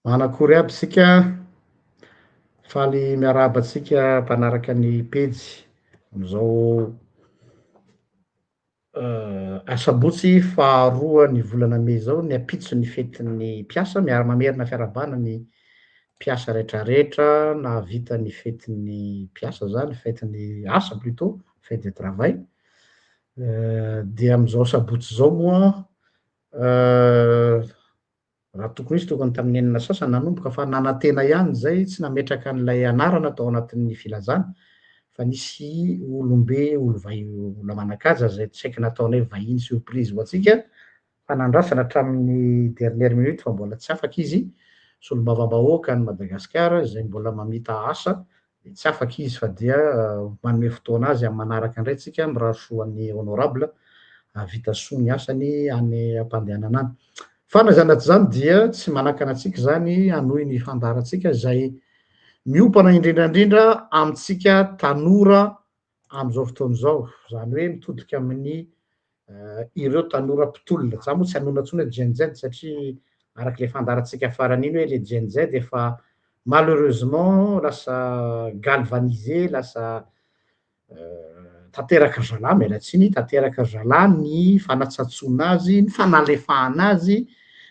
Manakory aby sika faly miaraba atsika mpanaraka ny pejy am'izao asabotsy faharoa ny volana May zao ny ampitso ny fetin'ny mpiasa miara-mamerina fiarabana ny mpiasa rehetrarehetra nahavita ny fetin'ny mpiasa zany fetin'ny asa plutôt fête de travail de am'izao sabotsy zao moa raha tokony izy tokony tamin'ny enina sasany nanomboka fa nanantena ihany zay tsy nametraka an'ilay anarana tao anatin'ny filazana fa nisy olombe olo manan-kaja zay tsy haiko nataony hoe vahiny surprise ho atsika fa nandrasana hatramin'ny dernière minute fa mbola tsy afaka izy solombavambahoaka ny Madagasikara zay mbola mamita asa de tsy afaka izy fa dia manome fotoana azy amin'ny manaraka indray tsika miraha soan'ny honorable havita soa ny asany any ampandehanana any fa na zany na tsy zany dia tsy manakana antsika zany hanohy ny fandaharantsika zay miopana indrindrandrindra amintsika tanora am'izao fotoana zao zany hoe mitodika amin'ny ireo tanora mpitolona za moa tsy hanoina intsony hoe Gen Z satria arak'le fandaharantsika farany iny hoe le Gen Z efa malheureusement lasa galvanisé lasa tanteraka zala mialatsiny tanteraka zala ny fanatsatsoana azy ny fanalefahana azy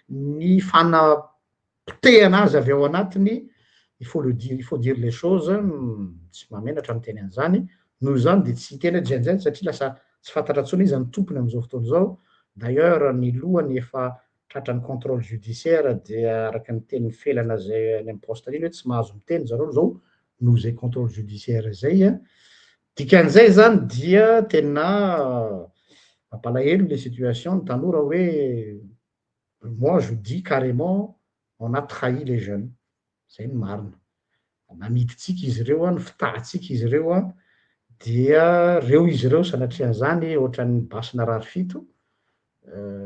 ny fanapotehana azy avy ao anatiny il faut dire les choses tsy mamenatra miteny an'izany noho izany de tsy hiteny hoe Gen Z satria lasa tsy fantatra intsony izy ny tompony am'izao fotoana zao d'ailleurs ny lohany efa tratran'ny contrôle judiciaire dia araka ny tenin'ny felana zay any am-poste iny hoe tsy mahazo miteny zareo zao noho zay contrôle judiciaire zay dikan'izay zany dia tena mampalahelo les situations ny tanora hoe moi je dis carrément on a trahi les jeunes zay ny marina namiditsika izy ireo ny fitahtsika izy ireo dia reo izy ireo sanatrian'izany ohatran'ny basina rary fito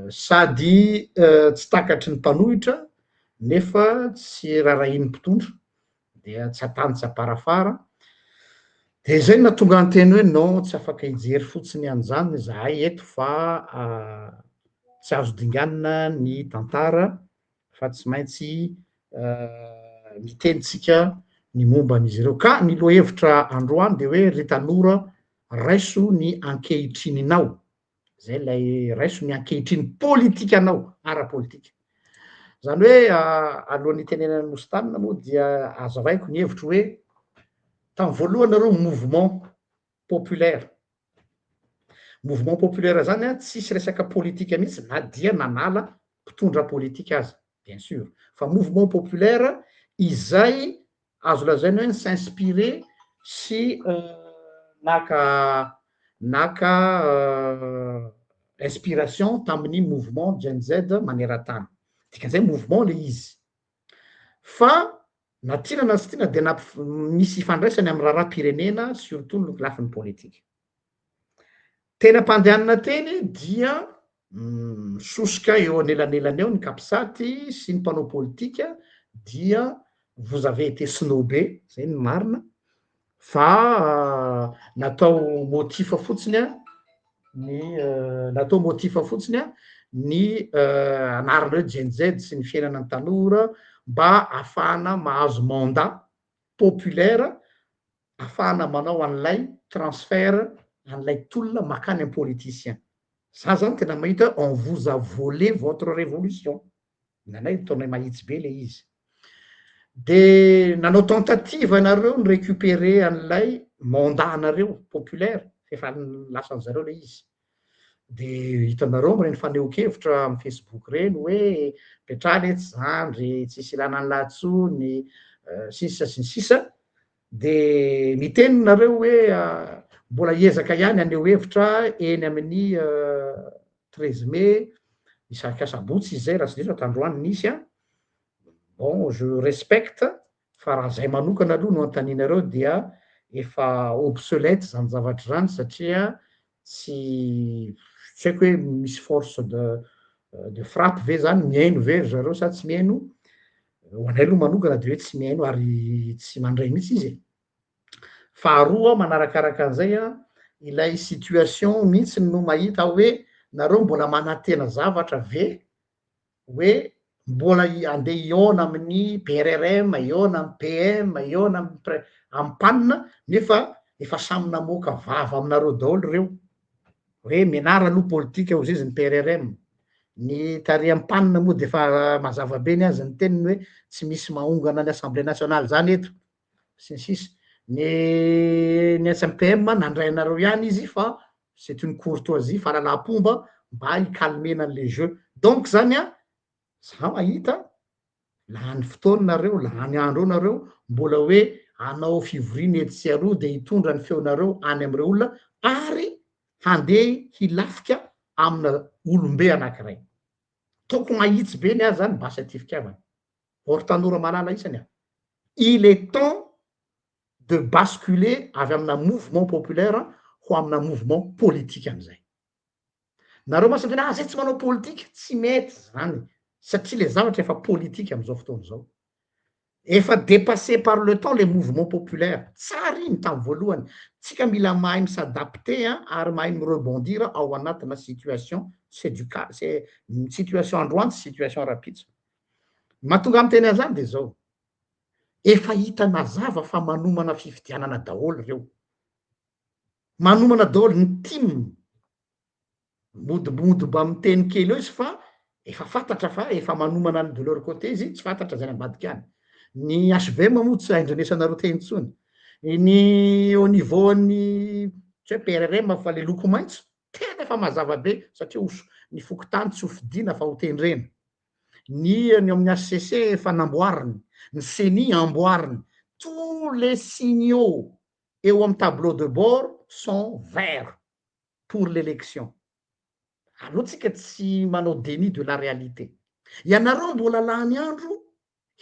sady tsy takatry ny mpanohitra nefa tsy rarahin'ny mpitondra dia tsy atany tsy aparafara de zay nahatonga anteny hoe non tsy afaka hijery fotsiny an'izany zahay eto fa tsy azo dinganina ny tantara fa tsy maintsy mitenitsika ny momba an'izy ireo ka ny lohahevitra androany de hoe ry tanora raiso ny ankehitrininao zay lay raiso ny ankehitriny politikanao ara-politika zany hoe alohan'ny itenenana nosy-tanina moa dia azavaiko ny hevitro hoe tamin'ny voalohany nareo mouvement populaire zany tsisy resaka politika mihitsy na dia nanala mpitondra politika azy bien sûr fa mouvement populaire izay azo lazaina hoe ny s'inspirer sy naka inspiration tamin'ny mouvement Gen Z maneran-tany dikan'izay mouvement le izy fa na tiana na tsy tiana de misy ifandraisany amin'ny raharam-pirenena surtout ny lafin'ny politika tena mpandehanana teny dia misosoka eo anelanelany eo ny kapisaty sy ny mpanao politika dia vous avez été snobé zay ny marina fa natao motifa fotsiny ny anarana hoe Gen Z sy ny fiainana ny tanora mba ahafahana mahazo mandat populaire ahafahana manao an'ilay transfert an'ilay tolona makany am politicien za zany tena mahita on vous a volé votre révolution nanay taonay mahitsy be le izy de nanao tentative anareo ny récupérer an'ilay mandat anareo populaire efa lasan'zareo le izy de hitanareo am'reny fanehoan-kevitra amin'ny Facebook reny hoe petrany etsy zandry tsisy ilana any lahatsony sisa sy ny sisa de miteny nareo hoe mbola hiezaka ihany aneho hevitra eny amin'ny 13 mai isaky sabotsy izy zay raha tsy diso tandroany nisy bon je respecte fa raha zay manokana aloha no antaninareo dia efa obsolète zany zavatra zany satria tsy haiko hoe misy force de frappe ve zany miaino ve zareo sa tsy miaino ho anay aloha manokana de hoe tsy miaino ary tsy mandray mihitsy izy faharoa manarakaraka an'izay ilay situation mihitsy no mahita hoe nareo mbola manantena zavatra ve hoe mbola andeha iona amin'ny PRRM, iona amin'ny PM, iona amin'ny panina nefa efa samy namoaka vava aminareo daholo reo hoe mianara aloha politika ozy izy ny PRRM. Ny tary amin'ny panina moa de efa mazava be ny azy ny teniny hoe tsy misy mahongana ny Assemblée nationale zany eto sy ny sisa. Ny SMPM nandrainareo ihany izy fa c'est une courtoisie fahalalam-pomba mba hikalmena an'le jeu. Donc zany a za mahita lany fotoananareo lany andro eo nareo mbola hoe hanao fivoriana etsy sy aroa de hitondra ny feonareo any am'ireo olona ary handeha hilafika amina olombe anankiray. Toko mahitsy be ny azy zany basy aty fitiavana. Or tanora malala isany a. Il est temps de basculer avy amina mouvement populaire ho amina mouvement politique am'izay. Nareo masy tena zay tsy manao politika tsy mety zany satria le zavatra efa politika am'izao fotoana zao. Efa dépassé par le temps les mouvements populaires. Tsara iny tamy voalohany. Tsika mila mahay misadapter ary mahay mirebondir ao anatina situation c'est situation androany situation rapitso. Mahatonga amy teny an'izany de zao. Efa hita mazava fa manomana fifidianana daholo reo. Manomana daholo ny team. Modimodoba amy teny kely eo izy fa efa fantatra fa efa manomana ny de leur côté izy tsy fantatra zany ambadika any. Ny HVM moa tsy aindrenesanareo teny intsony. Ny au niveau ny tsy hoe PRRM fa le loko maitso tena efa mazava be satria ny fokotany tsy hofidiana fa ho tendrena. Ny amin'ny HCC efa namboariny, ny CENI amboariny. Tous les signaux eo amin'ny tableau de bord sont verts pour l'élection. Allo tsika tsy manao déni de la réalité. Ianareo mbola lany andro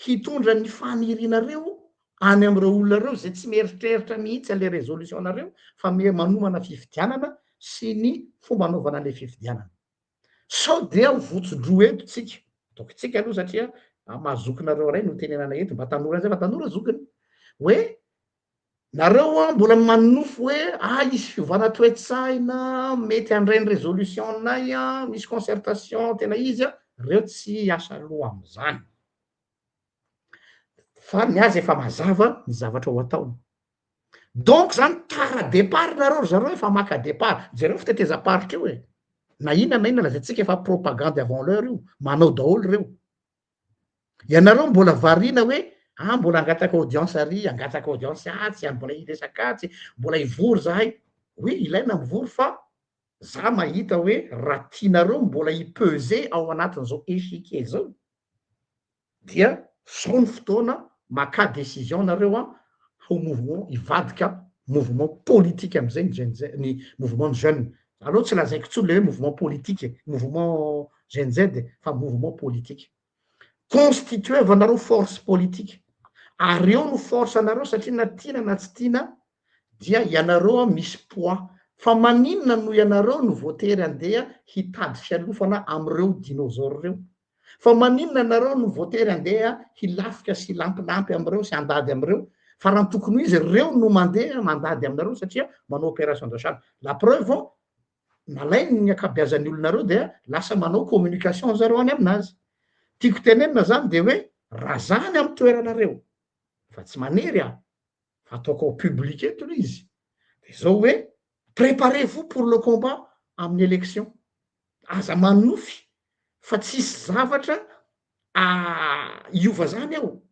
hitondra ny fanirianareo any am'ireo olona reo zay tsy mieritreritra mihitsy an'le résolution-nareo fa manomana fifidianana sy ny fomba anaovana an'le fifidianana. Sao de ho votsodro eto tsika. Donc tsika aloha satria mazokinareo ray no tenenana eto mba tanora zay fa tanora zokiny. Hoe nareo mbola manofo hoe hisy fiovana toe-tsaina mety handray ny résolution-nay misy concertation tena izy reo tsy hiasa loha am'izany. Fa ny azy efa mazava ny zavatra ho ataony. Donc zany tara départ nareo zareo efa maka départ. Jereo fitetezam-paritra io na inona zay tsika efa propagande avant l'heure io manao daholo reo. Ianareo mbola variana hoe mbola angataka audience ary, angataka audience atsy, mbola hiresaka atsy, mbola hivory zahay. Oui, ilaina mivory fa za mahita hoe raha tianareo mbola hipeser ao anatin'izao échiquier zao dia zao ny fotoana maka décision nareo ho mouvement hivadika mouvement politique am'izay ny mouvement jeune. Allo tsy lazaiko tsony le hoe mouvement politique, mouvement Gen Z fa mouvement politique. Constituevanareo force politique. Ary eo no force anareo satria na tiana na tsy tiana dia ianareo misy poids. Fa maninona no ianareo no voatery andeha hitady fialofana am'ireo dinosaure reo. Fa maninona nareo no voatery andeha hilafika sy lampilampy am'ireo sy andady am'ireo. Fa raha tokony izy reo no mandeha mandady aminareo satria manao opération d'achat. La preuve nalainy ny akabeazan'ny olonareo dia lasa manao communication zareo any aminazy. Tiako tenenina zany de hoe raha zany amy toeranareo fa tsy manery fa ataoko au public eto izy. De zao hoe préparez-vous pour le combat amin'ny élection. Aza manofy fa tsisy zavatra iova zany ao.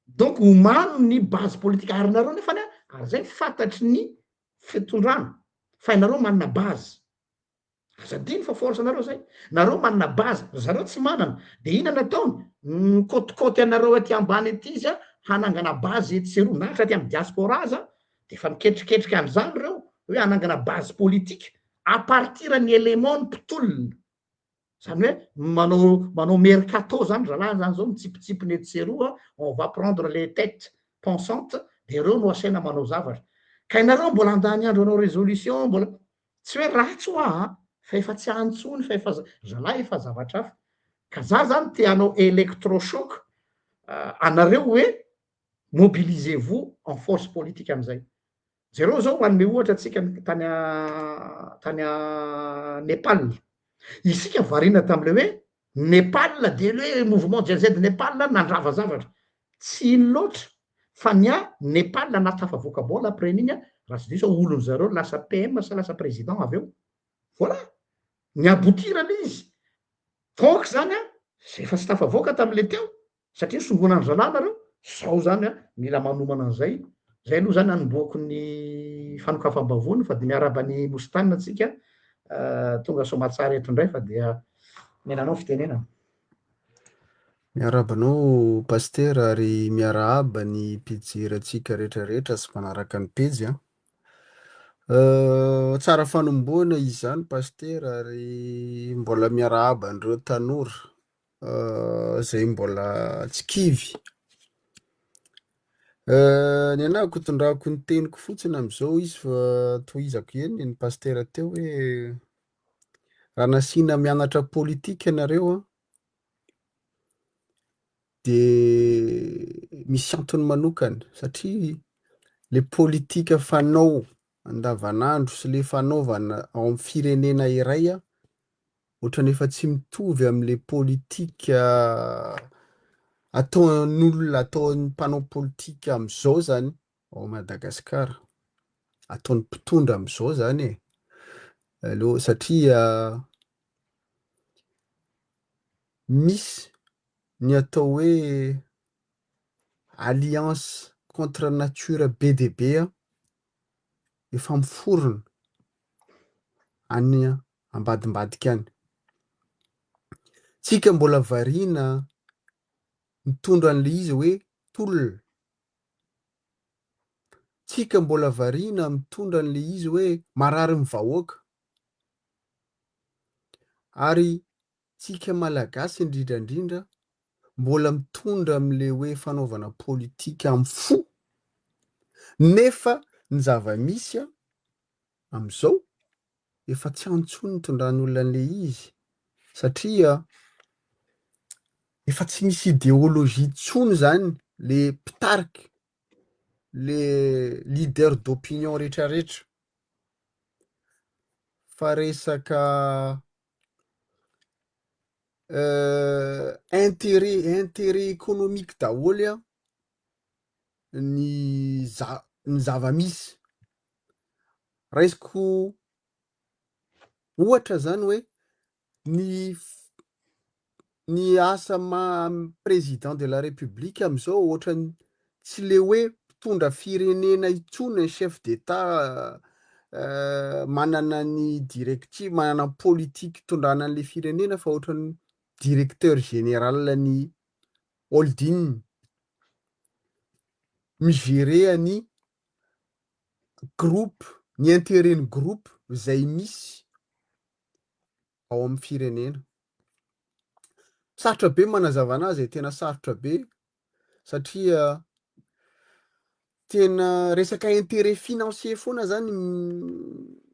Donc omano ny base politique arinareo nefany ary zay fantatry ny fitondrana fa ianareo manana base. Azadiny fa force anareo zay. Nareo manana base, zareo tsy manana. De inona nataony? Mikôtikôty anareo aty ambany aty izy hanangana base etsy sy eroa nahitra aty amy diaspora aza de fa miketriketriky an'izany reo hoe hanangana base politique à partir ny élément mpitolona. Zany hoe manao mercato zany zalahy zany zao mitsipitsipiny etsy sy eroa on va prendre les têtes pensantes de reo no asaina manao zavatra. Ka ianareo mbola andany andro anao résolution mbola tsy hoe ratsy ho fa efa tsy antsony fa efa zalahy efa zavatra hafa. Ka za zany te hanao électrochoc anareo hoe mobilisez-vous en force politique am'izay. Jereo zao manome ohatra atsika tany Nepal. Isika variana tam'le hoe Nepal de hoe mouvement jz Nepal nandrava zavatra tsy iny loatra fa ny a Nepal natafavoaka bola après n'iny a raha tsy diso olony zareo lasa PM sa lasa président avy eo voilà ny abotirana izy donc zany a efa tsy tafavoaka tam'le teo satria songonany zalàna reo zao zany a mila manomana an'izay zay aloha zany anomboako ny fanokafam-bavony fa de miarabany mositanina atsika tonga somatsara eto indray fa dia menanao fitenenana. Miarabanao paster ary miarahaba ny mpijery rehetrarehetra sy manaraka ny pejy a. Tsara fanomboana izany paster ary mbola miarahaba andreo tanora zay mbola tsy kivy. Ny anako tondrako ny teniko fotsiny am'izao izy fa tohizako eny ny paster teo hoe raha nasina mianatra politika ianareo a de misy antony manokana satria le politika fanao andavanandro sy le fanaovana ao amin'ny firenena iray a ohatran'efa tsy mitovy am'le politika ataon'olona ataon'ny mpanao politika am'izao zany ao Madagasikara ataon'ny mpitondra am'izao zany e aloha satria misy ny atao hoe alliance contre nature be de be a efa miforona any ambadimbadika any. Tsika mbola variana mitondra an'le izy hoe tolona. Tsika mbola variana mitondra an'le izy hoe marary ny vahoaka. Ary tsika malagasy indrindrandrindra mbola mitondra am'le hoe fanaovana politika amin'ny fo. Nefa ny zava-misy a am'izao efa tsy antsony nitondran'olona an'le izy satria efa tsy misy idéologie intsony zany le mpitarika le leader d'opinion rehetrarehetra fa resaka intérêt économique daholo a ny zava-misy. Raisiko ohatra zany hoe ny asa président de la république am'izao ohatrany tsy le hoe mpitondra firenena intsony ny chef d'état manana ny directive manana ny politique tondrana an'le firenena fa ohatran'ny directeur général ny holding migérer ny groupe ny intérêt-ny groupe zay misy ao amin'ny firenena. Sarotra be manazava anazy tena sarotra be satria tena resaka intérêt financier foana zany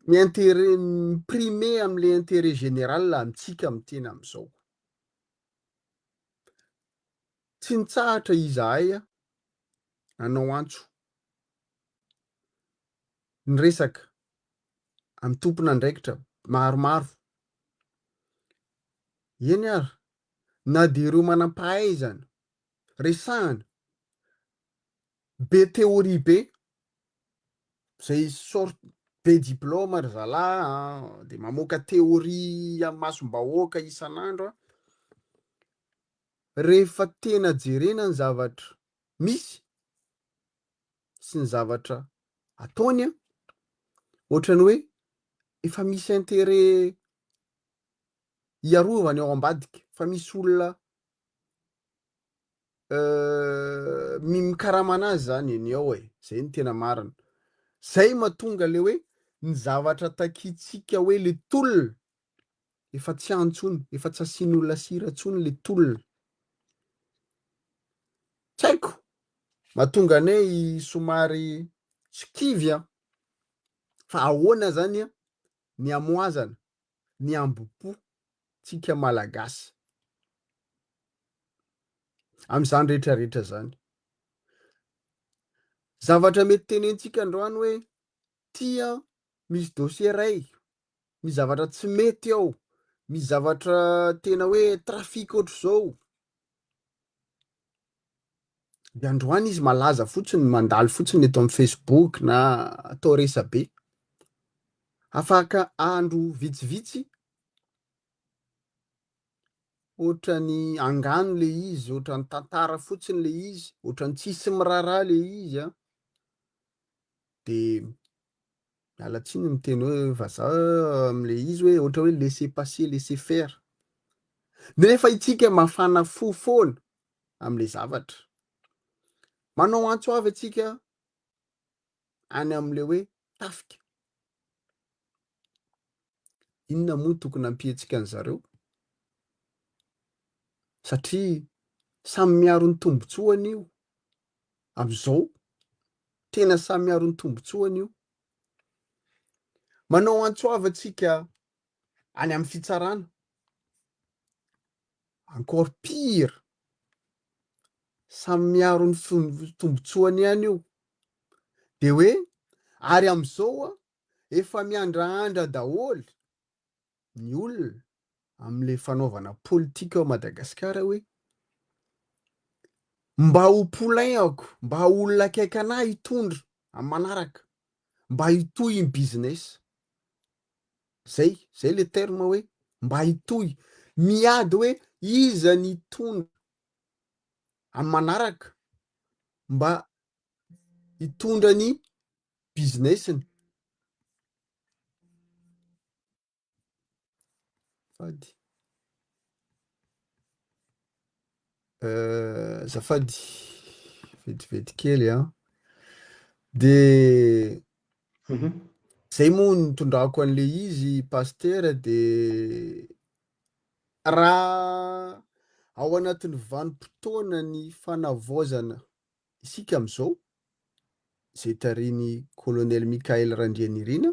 mi-intérêt miprimé am'le intérêt général amintsika miteny am'izao. Tsy nitsahatra izahay a nanao antso ny resaka amin'ny tompon'andraikitra maromaro. Eny ary na de ireo manam-pahaizana resahana be théorie be zay sorte be diplôme ry zalahy de mamoaka théorie amin'ny masom-bahoaka isan'andro rehefa tena jerena ny zavatra misy sy ny zavatra ataony a ohatrany hoe efa misy intérêt iarovany ao ambadika fa misy olona mikaramana azy zany eny ao zay ny tena marina. Zay mahatonga le hoe ny zavatra takitsika hoe le tolona efa tsy antsony efa tsy asian'olona sira ntsony le tolona. Tsy haiko mahatonga anay somary tsy kivy fa ahoana zany ny amoazana ny ambopo tsika malagasy am'izany rehetrarehetra zany. Zavatra mety tenentsika androany hoe tia misy dossier ray misy zavatra tsy mety ao misy zavatra tena hoe trafika ohatr' zao de androany izy malaza fotsiny mandalo fotsiny eto amin'ny Facebook na atao resabe afaka andro vitsivitsy ohatrany angano le izy ohatrany tantara fotsiny le izy ohatrany tsisy miraharaha le izy a de mialatsiny miteny hoe vazaha am'le izy hoe ohatra hoe laisser passer laisser faire nefa itsika mafana fo foana am'le zavatra manao antso avy atsika any am'le hoe tafika inona moa tokony ampiantsika an'zareo satria samy miaro ny tombotsoany io am'izao tena samy miaro ny tombotsoany io manao antso avy atsika any amin'ny fitsarana encore pire samy miaro ny tombotsoany ihany io de hoe ary am'izao a efa miandrahandra daholy ny olona am'le fanaovana politika ao Madagasikara hoe mba ho poulain-ako mba olona akaiky anahy hitondra amy manaraka mba hitohy ny business zay le terme hoe mba hitohy miady hoe iza ny hitondra amy manaraka mba hitondra ny businessiny fady zafady vetivety kely a de zay moa nitondrako an'le izy pasteur de raha ao anatin'ny vanim-potoana ny fanavaozana isika am'izao zay tariny colonel Mikael Randrianirina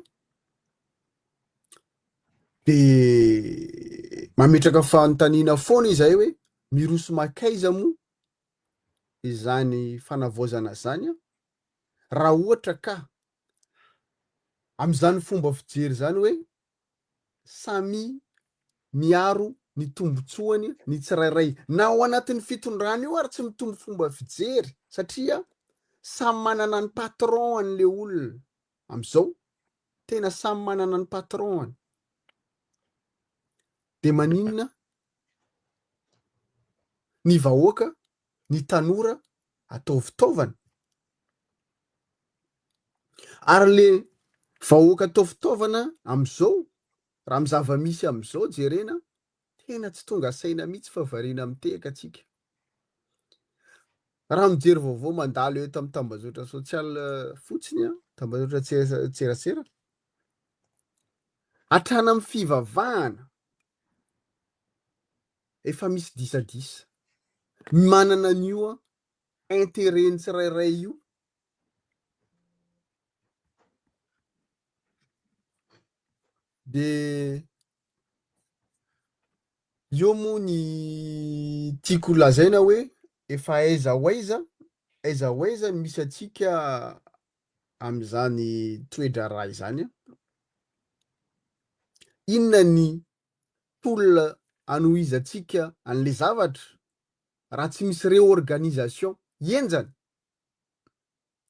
de mametraka fanontaniana foana izay hoe miroso makaiza moa izany fanavaozana zany a raha ohatra ka am'izany fomba fijery zany hoe samy miaro ny tombotsoany ny tsirairay na ao anatin'ny fitondrana io ary tsy mitombo fomba fijery satria samy manana ny patron an'le olona am'izao tena samy manana ny patron-any de maninona ny vahoaka ny tanora atao fitaovana ary le vahoaka atao fitaovana am'izao raha amy zava-misy am'izao jerena tena tsy tonga saina mihitsy fa variana miteka atsika raha mijery vaovao mandalo eto amy tambazotra sosialy fotsiny a tambazotra tserasera hatrany amy fivavahana efa misy disadisa manana an'io a intérêt-ny tsirairay io de io moa ny tiako lazaina hoe efa aiza ho aiza misy atsika am'izany toedra ray izany a inona ny tolona anohizatsika an'le zavatra raha tsy misy réorganisation enjany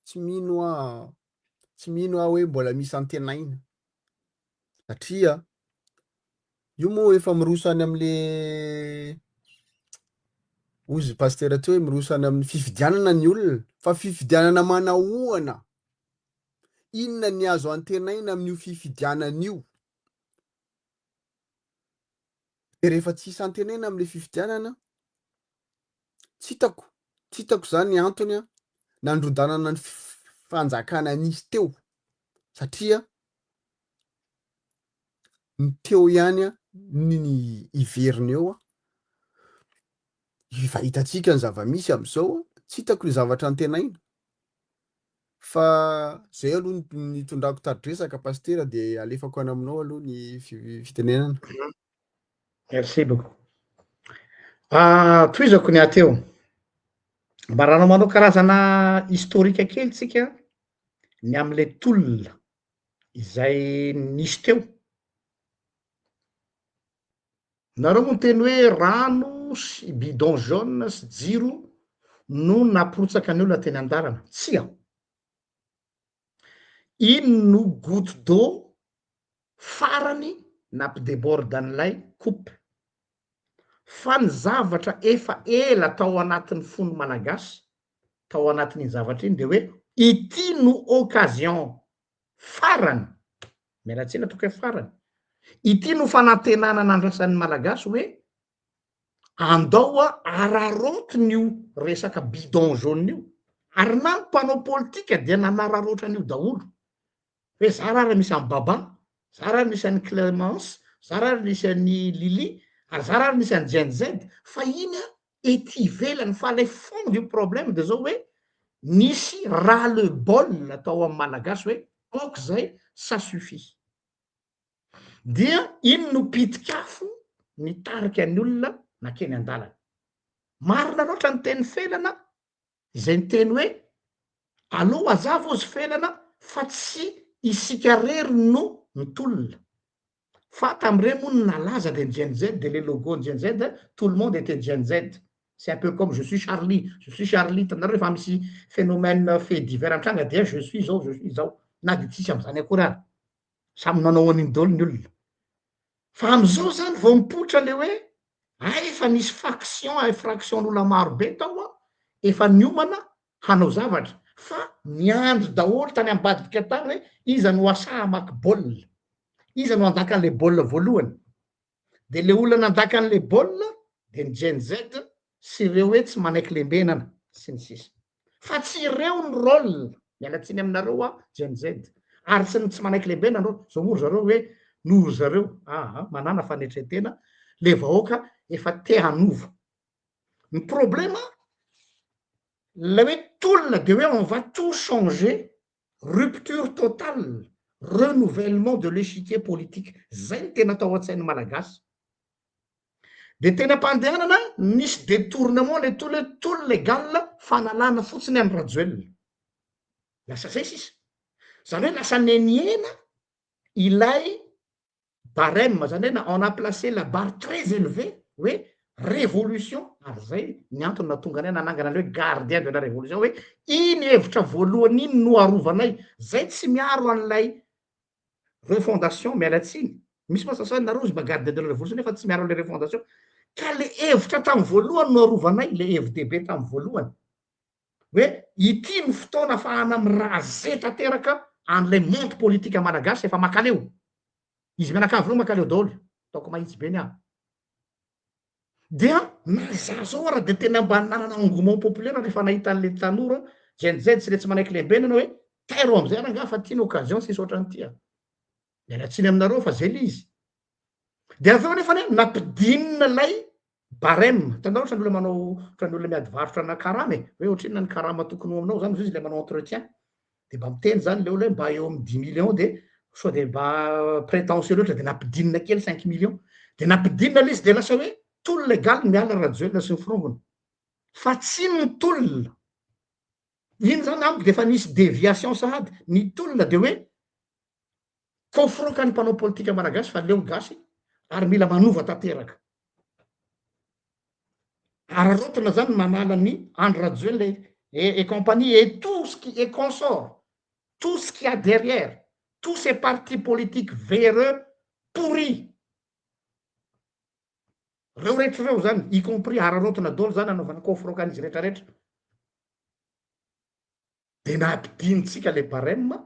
tsy mino aho hoe mbola misy antenaina satria io moa efa miroso any am'le ozy pasteur ty hoe miroso any amin'ny fifidianana ny olona fa fifidianana manahoana inona ny azo antenaina amin'io fifidianan'io de rehefa tsisy antenaina am'le fifidianana tsy hitako zany antony a nandrodanana ny fanjakana nisy teo satria ny teo ihany a ny iveriny eo a hitantsika ny zava-misy am'izao a tsy hitako ny zavatra antenaina fa zay aloha nitondrako tari-dresaka pasteur de alefako any aminao aloha ny fitenenana merci beaucoup toizako ny ateo mba rahanao manao karazana historika kely tsika ny am'le tolona izay nisy teo nareo moa teny hoe rano sy bidon jaune sy jiro no napirotsaka ny olona teny an-dalana. Tsia. Ino no goutte d'eau farany nampideborde an'ilay coupe. Fa ny zavatra efa ela tao anatin'ny fony malagasy, tao anatin'iny zavatra iny de hoe ity no occasion farany, mialatsiny ataoko hoe farany, ity no fanantenana nandrasan'ny malagasy hoe andao ararotiny io resaka bidon jaune io, ary na ny mpanao politika dia nanararotrany io daholo hoe za raha misy an'ny Baba, za raha misy an'ny Clémence, za raha misy an'ny Lili, ary za raha misy an'ny Gen Z, fa iny ety ivelany fa le fond du problème de zao hoe nisy ras le bol atao amin'ny malagasy hoe ok zay ça suffit. Dia iny no pitikafo nitarika ny olona nakeny an-dalana. Marina loatra ny teny felana izay ny teny hoe allo azavo izy felana fa tsy isika rery no mitolona. Fa tam'ireny moa no nalaza de Gen Z, de les logos Gen Z, tout le monde était Gen Z. C'est un peu comme je suis Charlie, tanareo rehefa misy phénomène fait divers an-tranga dia je suis zao, na de tsisy am'zany akory ary. Samy nanao an'iny daholo ny olona. Fa am'izao zany vao mipoitra le hoe efa nisy fraction-n'olona marobe tao efa niomana hanao zavatra, fa niandry daholo tany ambadika tany hoe iza no asa hamaky baolina, iza no andaka an'le baolina voalohany. De le olona nandaka an'le baolina de ny Gen Z sy ireo hoe tsy manaiky lembenana sy ny sisa. Fa tsy ireo ny rôle, mialatsiny aminareo Gen Z, ary tsy manaiky lembenana reo, zao moa zareo hoe noho zareo manana fanetretena le vahoaka efa te hanova. Ny problème la hoe tolona de hoe on va tout changer, rupture totale, renouvellement de l'échiquier politique, zay ny tena tao an-tsain'ny malagasy. De tena ampandehanana nisy détournement le tout légal fanalana fotsiny any Rajoelina. Lasa zay sisa. Zany hoe lasa neniena ilay barème, zany hoe on a placé la barre très élevée hoe révolution, ary zay ny antony natonga anay nanangana le hoe gardien de la révolution, hoe iny hevitra voalohany iny no arovanay, zay tsy miaro an'ilay refondation, mialatsiny. Misy masasany nareo izy gardien de la révolution nefa tsy miaro an'le refondation, ka le hevitra tam'y voalohany no arovanay, le FDB tam'y voalohany, hoe ity no fotoana ahafahana miraze tanteraka an'ilay monde politika malagasy efa makaleo. Izy mianakavy reo makaleo daholo, taoko mahitsy be niaho. Dia naza zao raha de tena mba nanana engouement populaire rehefa nahita an'le tanora Gen Z sy le tsy manaiky lembenana hoe tairo am'izay ranga fa ty ny occasion sisy ohatran'ity. Mialatsiny aminareo fa zay le izy. De aveo nefa nampidinina lay barème, tanao ohatran'ny olona manao ohatran'ny olona miady varotra na karama hoe ohatrino ny karama tokony ho aminao zany izy le manao entretien, de mba miteny zany le olona hoe mba eo amin'ny 10 millions de sao de mba prétentieux loatra de nampidinina kely 5 millions, de nampidinina le izy de lasa hoe tolo légal miala Rajoelina sy ny firongony, fa tsy ny tolona. Iny zany amiko de fa nisy déviation sahady, ny tolona de hoe kofroka ny mpanao politika malagasy fa leo gasy ary mila manova tanteraka. Ararotana zany manala ny Andry Rajoelina et compagnie et tout ce qui est consort, tout ce qu'il y a derrière, tous ces partis politiques véreux pourris. Reo rehetra reo zany, y compris ararotana daholo zany anaovana kofrokan'izy rehetrarehetra. De nampidinitsika le barème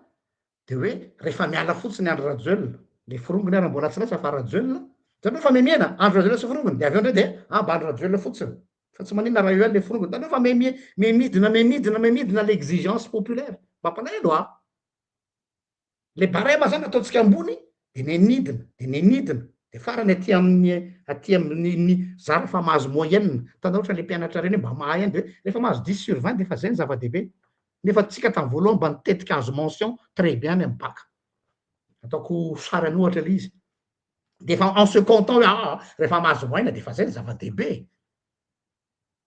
de hoe rehefa miala fotsiny Andry Rajoelina, le firongony ary mbola tsy lasa fa Rajoelina, zany hoe fa memiena Andry Rajoelina sy firongony, de aveo ndray de mba Andry Rajoelina fotsiny, fa tsy maninona raha io any le firongony, zany hoe fa memidina l'exigence populaire mba ampalahelo le barème zany ataotsika ambony de nenidina de farany aty amin'ny zara fa mahazo moyenne, tanao ohatran'le mpianatra reny mba mahay any de rehefa mahazo 10/20 de fa zay ny zava-dehibe. Nefa tsika tam'y voalohany mba nitetika azo mention très bien amin'ny bac, ataoko sarany ohatra le izy, de fa en se comptant hoe rehefa mahazo moyenne de fa zay ny zava-dehibe.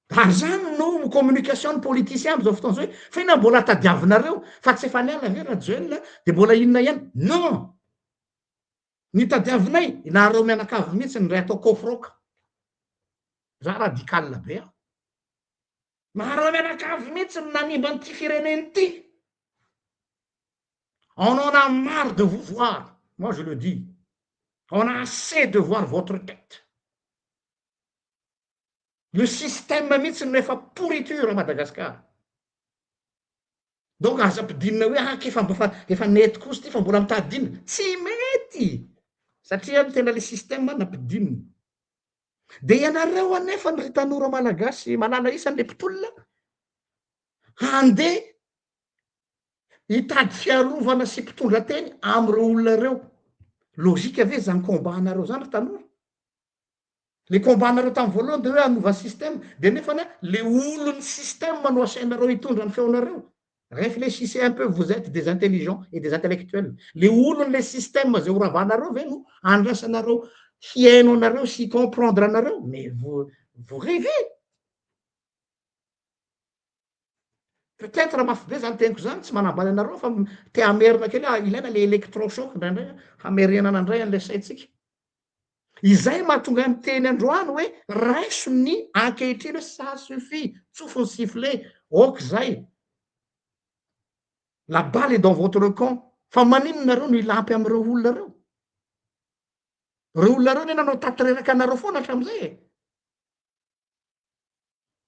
Ary zany no communication ny politicien am'izao fotoana zao hoe fa ina mbola tadiavinareo fa tsy efa niala ve Rajoelina de mbola inona ihany, non. ny tadiavinay nareo mianakavy mihitsy ny ray atao kofroka za radikal be a nareo mianakavy mihitsy ny nanimba nyity fireneny ity on en a marre de vous voir moi je le dis on a assez de voir votre tête le système mihitsy no efa pourriture à Madagascar donc aza ampidinina hoe efa nety kosa ty fa mbola mitadina tsy mety satria ny tena le système nampidinina de ianareo anefa ny ry tanora malagasy malala isan'le mpitolona handeha hitady fiarovana sy mpitondra teny am'ireo olona reo logika ave zany combat-nareo zany ry tanora le combat-nareo tamin'ny voalohany de hoe anova système de nefany le olon'ny système no asainareo hitondra ny feonareo réfléchissez un peu vous êtes des intelligents et des intellectuels le olony le système zay horavanareo ve no andrasanareo hiaino anareo sy comprendre anareo mais vous rêvez peut-être mafy be zany teniko zany tsy manambany anareo fa te amerina kely ilaina le électrochoc ndraindray hamerinana andray an'le saitsika izay mahatonga ny teny androany hoe raiso ny ankehitriny hoe ça suffit tsofony sifflet ok zay la balle est dans votre camp fa maninonareo no ilampy am'ireo olona reo reo olona reo ne nanao tatereraka anareo foana hatram'izay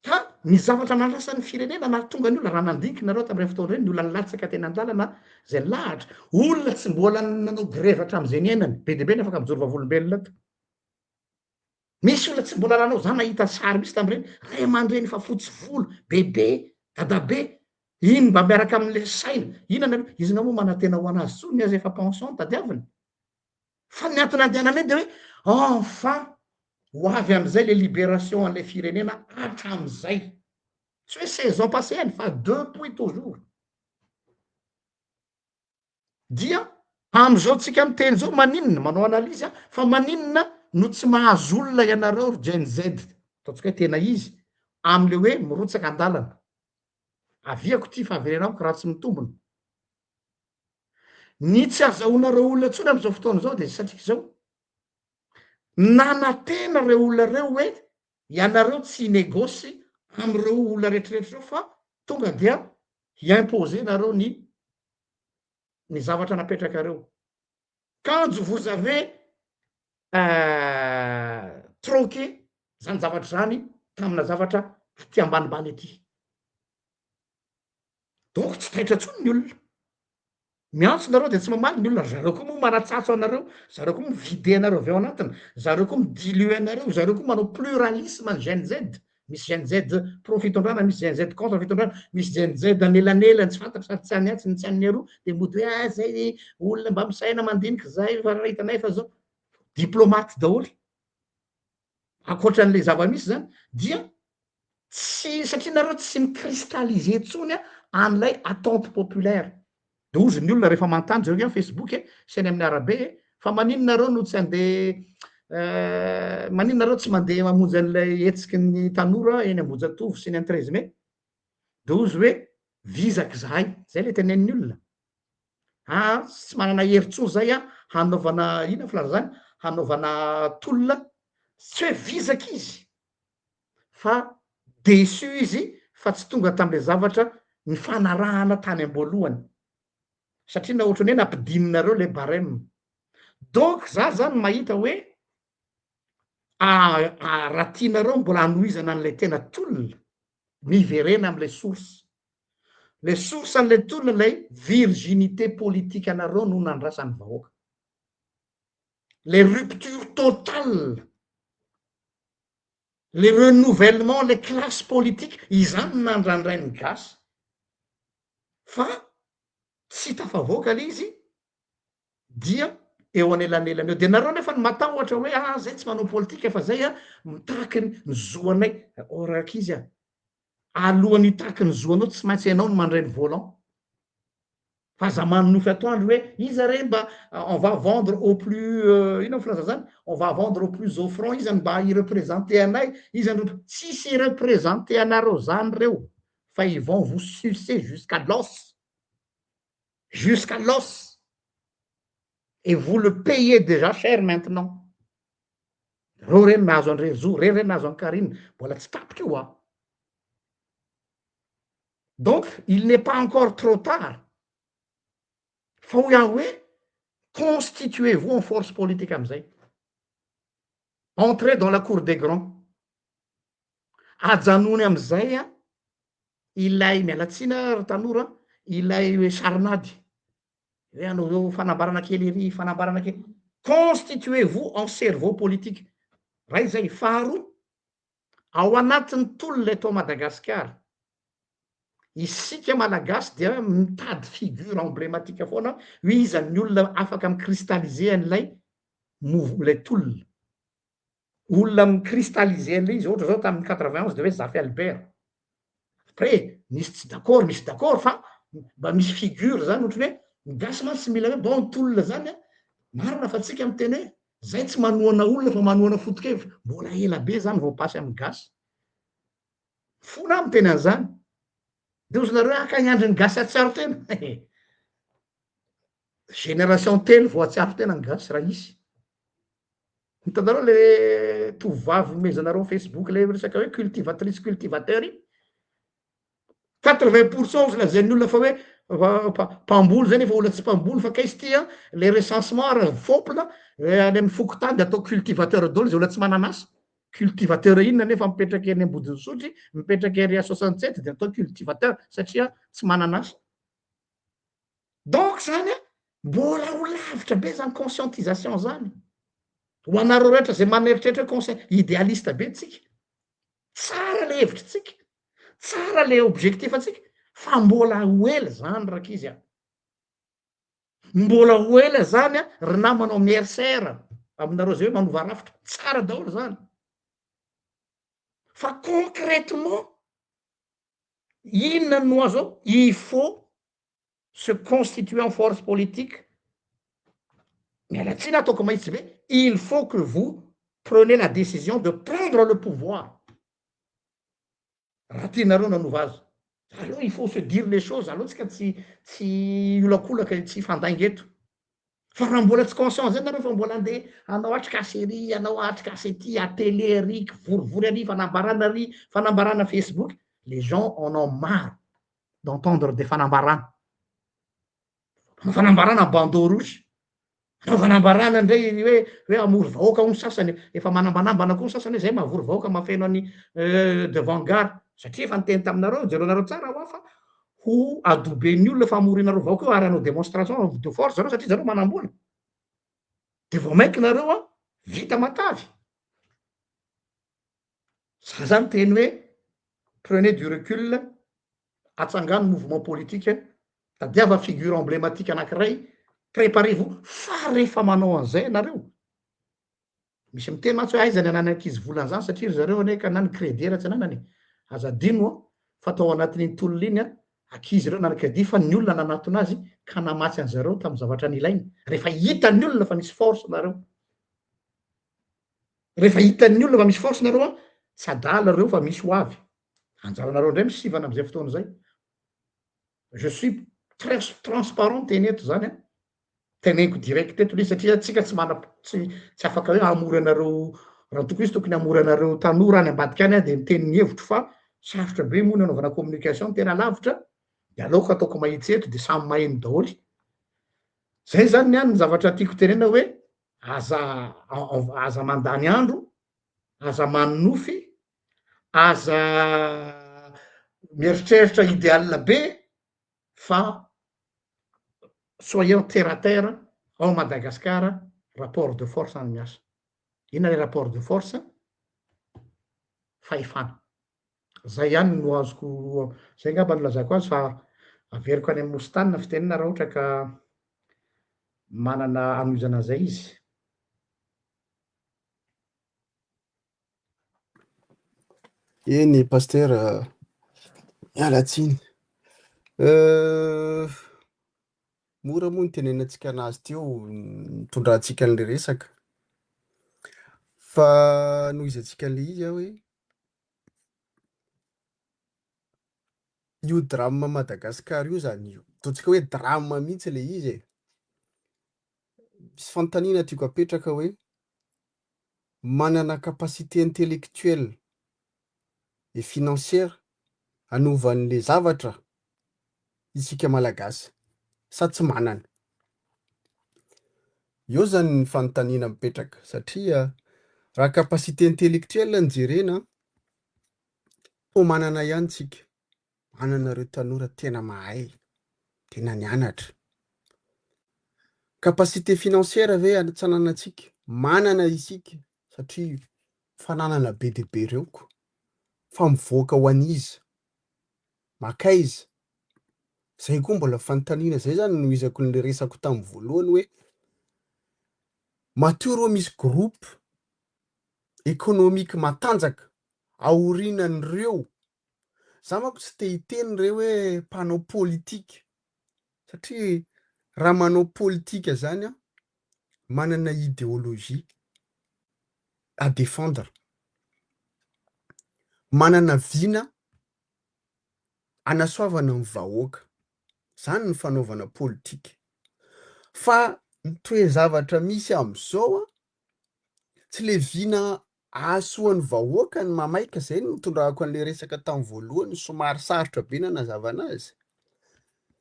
ka ny zavatra nandrasan'ny firenena na tonga ny olona raha nandiniky nareo tam'ireny fotoana reny ny olona nylatsaka teny an-dalana zay lahatra olona tsy mbola nanao grève hatram'izay ny ainany be de be ny afaka mijoro vavolombelona to misy olona tsy mbola nanao zany nahita sary misy tam'ireny ray aman-dreny fa fotsy volo bebe dadabe iny mba miaraka am'le saina inona izy na moa manantena ho anazy tsony azy efa pension tadiaviny fa ny antony andehanany eny de hoe enfin ho avy am'izay le libération an'le firenena hatram'izay tsy hoe saison passé any fa depuis toujours dia am'izao tsika miteny zao maninona manao analyzy a fa maninona no tsy mahazo olona ianareo Gen Z ataontsika hoe tena izy am'le hoe mirotsaka an-dalana aviako ty fa averenako raha tsy mitombona ny tsy azahoanareo olona ntsony am'izao fotoana zao de satria zao nanantena reo olona reo hoe ianareo tsy négosy am'ireo olona rehetrarehetra reo fa tonga dia hiimposer nareo ny zavatra napetrakareo quand vous avez troqué zany zavatra zany tamina zavatra ty ambanimbany aty donc tsy taitra ntsony ny olona miantso nareo de tsy mamaly ny olona zareo koa moa manatsatso anareo zareo koa mivide anareo avy ao anatiny zareo koa midilue anareo zareo koa manao pluralisme ny Gen Z misy Gen Z pro fitondrana misy Gen Z contre fitondrana misy Gen Z anelanelany tsy fantatra sady tsy any atsy ny tsy any aroa de mody hoe zay olona mba misaina mandiniky zay fa raha hitanay fa zao diplomate daholy ankoatran'le zava-misy zany dia tsy satria nareo tsy micristalliser ntsony a an'ilay attente populaire de ozy ny olona rehefa mantany zareo amy facebook sy any amin'ny arabe fa maninonareo no tsy andeha maninonareo tsy mandeha mamonjy an'ilay etsiky ny tanora eny Ambohijatovo sy ny any Treize-Mai de ozy hoe vizaky zahay zay le teneniny olona tsy manana heritso zay a hanaovana ina filaza zany hanaovana tolona tsy hoe vizaky izy fa desu izy fa tsy tonga tam'le zavatra ny fanarahana tany am-boalohany satria na ohatrany hoe nampidininareo le barème donc za zany mahita hoe raha tianareo mbola anohizana an'lay tena tolona miverena am'le source an'le tolona lay virginité politique anareo no nandrasan'ny vahoaka les ruptures totales le renouvellement les classes politiques izany nandrandray ny gasy fa tsy tafavoaka le izy dia eo anelanelany eo de nareo nefa ny matahotra hoe zay tsy manao politika fa zay a mitaky ny zoanay oraky izy a alohan'ny itaky ny zoanao tsy maintsy ianao no mandray ny volant fa za manonofy atoandro hoe iza re mba on va vendre au plus ina ny filaza zany on va vendre au plus offrant izany mba ireprésenter anay izany tsisy ireprésenter anareo zany reo fa ils vont vous sucer jusqu'à l'os et vous le payez déjà cher maintenant. Reo reny nahazo an'rery zo, reny nahazo an Karine, mbola tsy tapitra io a. Donc, il n'est pas encore trop tard. Fa ho iaho hoe constituez-vous en force politique am'izay. Entrez dans la cour des grands. Ajanony am'izay a ilay mialatsina ry tanora, ilay hoe sarinady. Hoe anao fanambarana kely ery, fanambarana kely. Constituez-vous en cerveau politique. Ray zay. Faharoa, ao anatin'ny tolona eto Madagasikara, isika malagasy dia mitady figure emblématique foana hoe iza ny olona afaka micristalliser an'ilay lay tolona. Olona micristalliser an'ilay izy ohatra zao tamin'ny 91 de hoe Zafy Albert. Après misy tsy d'accord fa mba misy figure zany ohatry hoe gasy mantsy tsy mila hoe bon tolona zany a marina fa tsika miteny hoe zay tsy manohana olona fa manohana foto-kevitra, mbola ela be zany vao pasy amin'ny gasy. Fona miteny an'izany. De ozy nareo akagny andriny gasy atsiaro tena. Génération telo vao atsiaro tena ny gasy raha isy. Hitanareo le tovovavy omezanareo Facebook le resaka hoe cultivatrice cultivateur iny. 80% ozy lazain'ny olona fa hoe mpamboly zany efa olona tsy mpamboly fa kaizy ty a le recensement ra fopona any amin'ny fokotany de atao cultivateur daholo zay olona tsy manan'asa. Cultivateur inona nefa mipetraky eny Ambodisotry, mipetraky ery à 67 de atao cultivateur satria tsy manan'asa. Donc zany a mbola ho lavitra be zany conscientisation zany. Ho anareo rehetra zay maneritreritry hoe idéaliste be tsika. Tsara le hevitry tsika. Tsara le objectif atsika fa mbola ho ela zany rakizy a. Mbola ho ela zany a ry namanao mierisaira aminareo zay hoe manova rafitra. Tsara daholo zany. Fa concrètement, inona no azo ao? Il faut se constituer en force politique. Mialatsiny ataoko mahitsy be, il faut que vous prenez la décision de prendre le pouvoir. Raha tianareo nanova azy. Alors il faut se dire les choses, alohatsika tsy olakolaka tsy fandainga eto. Fa raha mbola tsy conscient zay nareo fa mbola andeha anao atrikasery, anao atrikasety, atélé ary, vorivory ary, fanambarana Facebook. Les gens en ont marre d'entendre des fanambarana. Fanambarana bandeau rouge. Fanambarana indray hoe amory vahoaka ho ny sasany, efa manambanambana koa ny sasany hoe zay mahavory vahoaka mafeno any devant gare. Satria efa niteny taminareo, jerenareo tsara ho fa ho adoben'ny olona fa amorinareo vahoaka io ary anao démonstration de force zareo satria zareo manambola. De vao maiky nareo a vita matavy. Za zany teny hoe prenez du recul, atsangano mouvement politique, tadiava figure emblématique anankiray, préparez-vous. Fa rehefa manao an'izay ianareo, misy miteny mantsy hoe aiza ny anany ankizy volan'izany satria ry zareo ane ka na ny crédit ratsy ananany. Aza adino a fa tao anatin'iny tolona iny a ankizy reo nana crédit fa ny olona nanatona azy ka namatsy an'zareo tamin'ny zavatra nilainy. Rehefa hitan'ny olona fa misy force nareo, rehefa hitan'ny olona fa misy force nareo a tsy adala reo fa misy ho avy. Anjaranareo indray misivana am'izay fotoana zay. Je suis très transparent teny eto zany a. Teneniko direct eto le satria tsika tsy afaka hoe amory anareo raha tokony izy tokony amory anareo tanora any ambadika any a de miteny ny hevitro fa sarotra be moa ny anaovana communication tena lavitra de aleoko ataoko mahitsy eto de samy maheno daholy. Zay zany niany ny zavatra tiako tenena hoe aza mandany andro, aza manonofy, aza mieritreritra idéal be fa soyons terre à terre ao Madagasikara, rapport de force any miasa. Inona le rapport de force? Fahefana. Zay ihany no azoko, zay ngamba no lazako azy fa averiko any amin'ny mositany fitenena raha ohatra ka manana anoizana zay izy. Eny pasteur, mialatsiny. Mora moa ny tenenantsika anazy teo, mitondrantsika an'le resaka. Fa noho izy antsika an'le izy aho hoe io drame Madagasikara io zany io. Ataontsika hoe drame mihitsy le izy e. misy fanontaniana tiako apetraka hoe manana capacité intellectuelle et financière hanovan'le zavatra isika malagasy sa tsy manana. Eo zany ny fanontaniana mipetraka satria raha capacité intellectuelle no jerena manana ihany tsika, manana reo tanora tena mahay, tena nianatra. Capacité financière ve tsy ananantsika? Manana isika satria fananana be dia be reoko fa mivoaka ho an'iza, makaiza. Zay koa mbola fanontaniana, zay zany no izako le resako tamin'ny voalohany hoe matoa rô misy groupe économique matanjaka aorinan'ireo. Za manko tsy te hiteny reo hoe mpanao politika satria raha manao politika zany a manana idéologie à défendre, manana viana anasoavana ny vahoaka, zany ny fanaovana politika. Fa ny toe-zavatra misy am'izao a tsy le viana ahasoan'ny vahoaka ny mamaika. Zay no nitondrahako an'le resaka tamin'ny voalohany, somary sarotra be nanazavana azy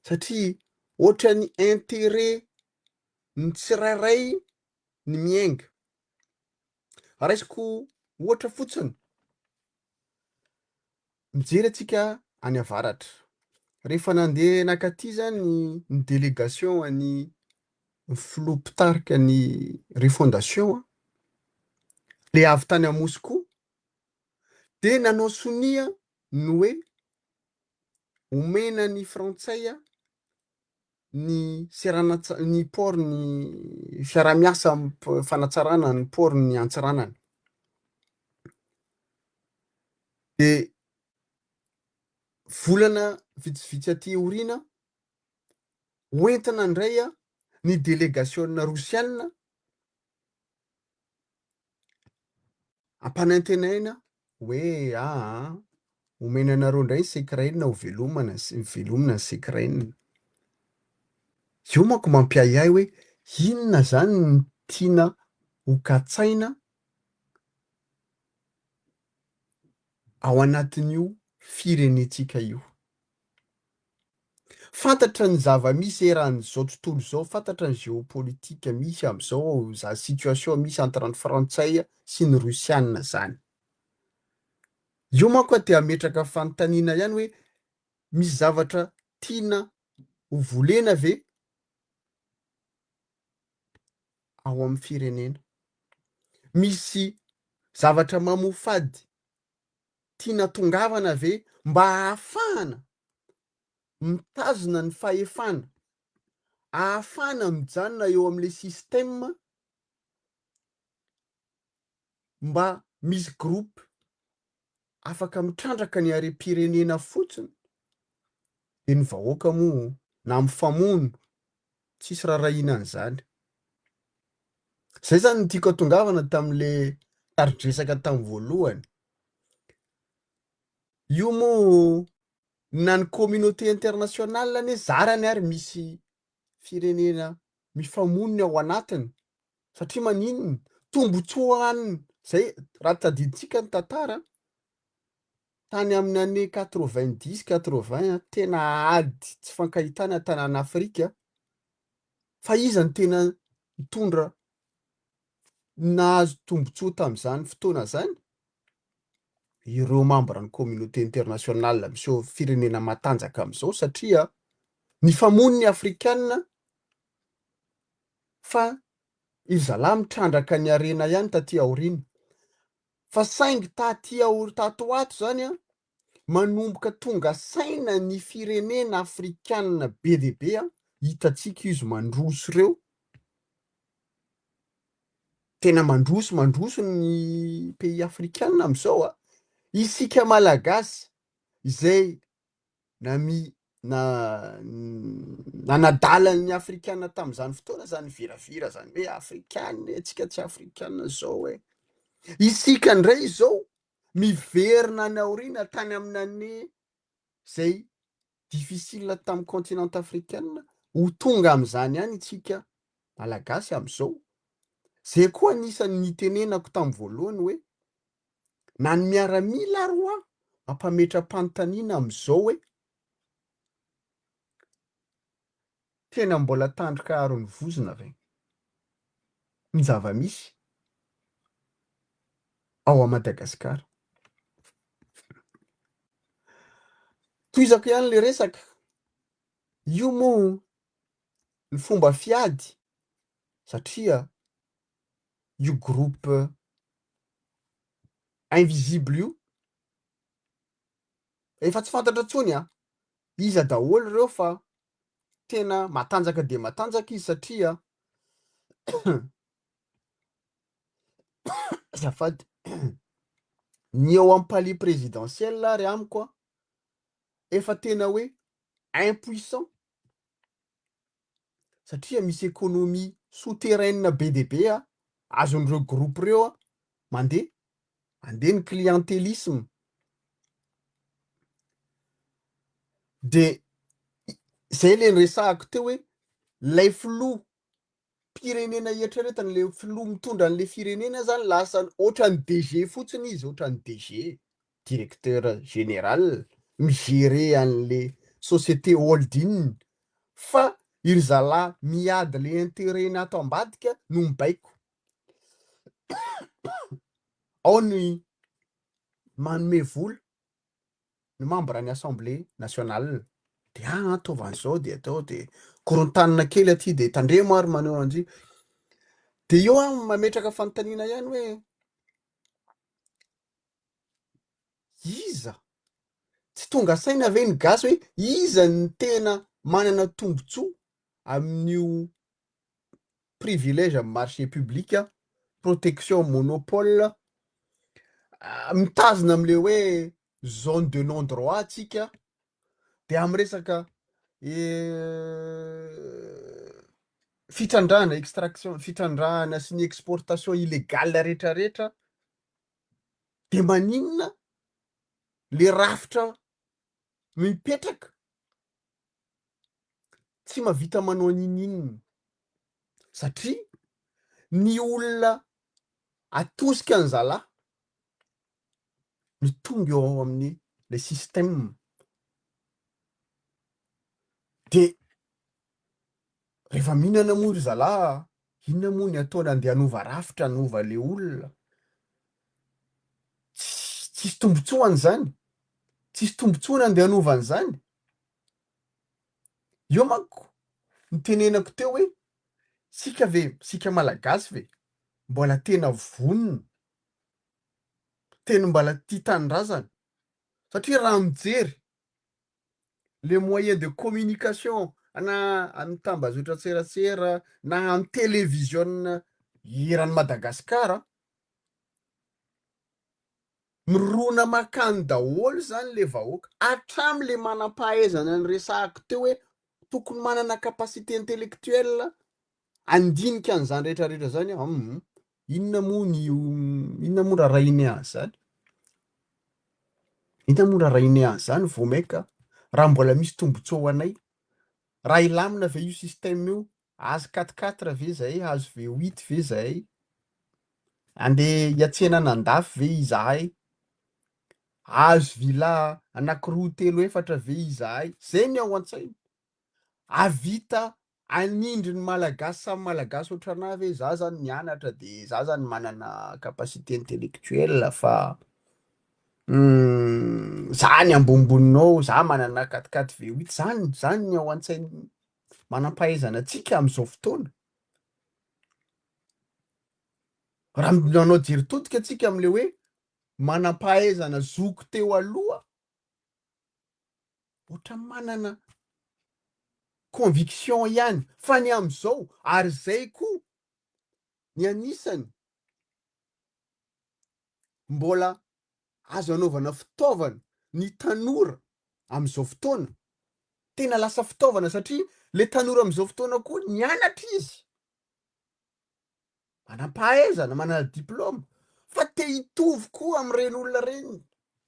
satria ohatran'ny intérêt ny tsirairay ny miainga. Raisiko ohatra fotsiny, mijery antsika any avaratra, rehefa nandeha nakaty zany ny délégation any filoha-pitarika ny refondation le avy tany a Moscou de nanao sonia ny hoe omena ny frantsay ny ny port ny fiara-miasa fanatsarana ny port ny antsiranana. De volana vitsivitsy aty aoriana hoentina indray ny délégation rosiana ampanantenaina hoe omenanareo indray ny Ukraine ho velomina ny Ukraine. Io manko mampiahiahy hoe inona zany ny tiana ho katsaina ao anatin'io firenentsika io. Fantatra ny zava-misy eran'izao tontolo zao, fantatra ny géopolitika misy am'izao, za situation misy entre ny frantsay sy ny rosiana zany. Io manko te hametraka fanontaniana ihany hoe misy zavatra tiana ho volena ve ao amin'ny firenena? Misy zavatra mamofady tiana tongavana ve mba ahafahana mitazona ny fahefana, ahafahana mijanona eo amin'le système mba misy groupe afaka mitrandraka ny harem-pirenena fotsiny? De ny vahoaka moa na mifamono tsisy raharahiana an'izany. Zay zany no tiako hatongavana tamin'le taridresaka tamin'ny voalohany. Io moa na ny communauté internationale anie zarany ary misy firenena mifamonony ao anatiny satria maninona tombotsoa any zay raha tadiditsika ny tantara tany amin'ny année 90-80 tena ady tsy fankahitana tanàna Afrika fa iza ny tena mitondra nahazo tombotsoa tamin'izany fotoana zany? Ireo membre ny communauté internationale miseho firenena matanjaka am'izao satria ny famoniny afrikanina fa izy zalahy mitrandraka ny arena ihany taty aoriana. Fa saingy tato ato zany manomboka tonga saina ny firenena afrikanina be dia be hitatsika izy mandroso ireo. Tena mandroso ny pays afrikanina am'izao isika malagasy izay nanadala ny afrikanina tamin'izany fotoana zany viravira zany hoe afrikanina antsika tsy afrikanina zao isika indray izao miverina ny aoriana tany amin'ny année zay difficile tamin'ny continent afrikanina ho tonga amin'izany ihany itsika malagasy am'izao. Zay koa anisan'ny nitenenako tamin'ny voalohany hoe na ny miaramila ro a mampametram-panontaniana am'izao hoe tena mbola tandroka aron'ny vozona ve ny zava-misy ao a Madagasikara. Toizako ihany le resaka, io moa ny fomba fiady satria io groupe invisible io efa tsy fantatra intsony a iza daholo reo fa tena matanjaka de matanjaka izy satria azafady ny eo amin'ny palier présidentiel ary amiko a efa tena hoe impuissant satria misy économie souterraine be de be a azon'ireo groupe reo a mandeha ny clientélisme de zay le resahako teo hoe lay filoha firenena eritreretany le filoha mitondra an'le firenena zany lasa ohatran'ny DG fotsiny izy, ohatran'ny DG directeur général migérer an'le société holding fa iry zalahy miady le intérêt ato ambadika no mibaiko. Ao ny manome vola ny membre ny assemblée nationale de ataova an'izao de atao de korontanina kely aty de tandremo ary maneo an'zy de eo a mametraka fanontaniana ihany hoe iza tsy tonga saina ve ny gasy hoe iza ny tena manana tombotsoa amin'io privilège amin'ny marché public a protection monopole mitazona am'le hoe zone de non droit atsika de amy resaka fitrandrahana extraction fitrandrahana sy ny exportation illégale rehetrarehetra de maninona le rafitra mipetraka tsy mahavita manao anin'inona satria ny olona atosika ny zalahy ny tonga eo ao amin'ny le système de rehefa mihinana moa ry zalahy inona moa ny ataony andeha hanova rafitra hanova le olona tsisy tombotsoany zany tsisy tombotsoany andeha hanova an'izany io manko nitenenako teo hoe sika malagasy ve mbola tena vonona tena mbola tia tanindrazana satria raha mijery le moyen de communication na amin'ny tambazotra tserasera na amin'ny télévision iran'ny Madagasikara mirona makany daholo zany le vahoaka hatram'le manam-pahaizana ny resahako teo hoe tokony manana capacité intellectuelle andinika an'izany rehetrarehetra zany inona moa raha iny azy zany inona moa raha iny azy zany vao maika raha mbola misy tombotsoa ho anay raha ilamina ve io système io azo 4-4 ve zay azo V8 ve zay andeha hiatsena nan-dafy ve izahay azo villa anakiroa 3-4 ve izahay zay ny ao an-tsaina avita anindry ny malagasy samy malagasy ohatranahy ve za zany nianatra de za zany manana capacité intellectuelle fa za ny ambonimboninaao za manana 4-4 V8 zany ny ao an-tsainy manam-pahaizana atsika am'izao fotoana raha nanao jery totika atsika am'le hoe manam-pahaizana zoko teo aloha ohatra manana conviction ihany fa ny am'izao ary zay koa ny anisany mbola azo anaovana fitaovana ny tanora am'izao fotoana tena lasa fitaovana satria le tanora am'izao fotoana koa nianatra izy manam-pahaizana manana diplôma fa te hitovy koa am'ireny olona reny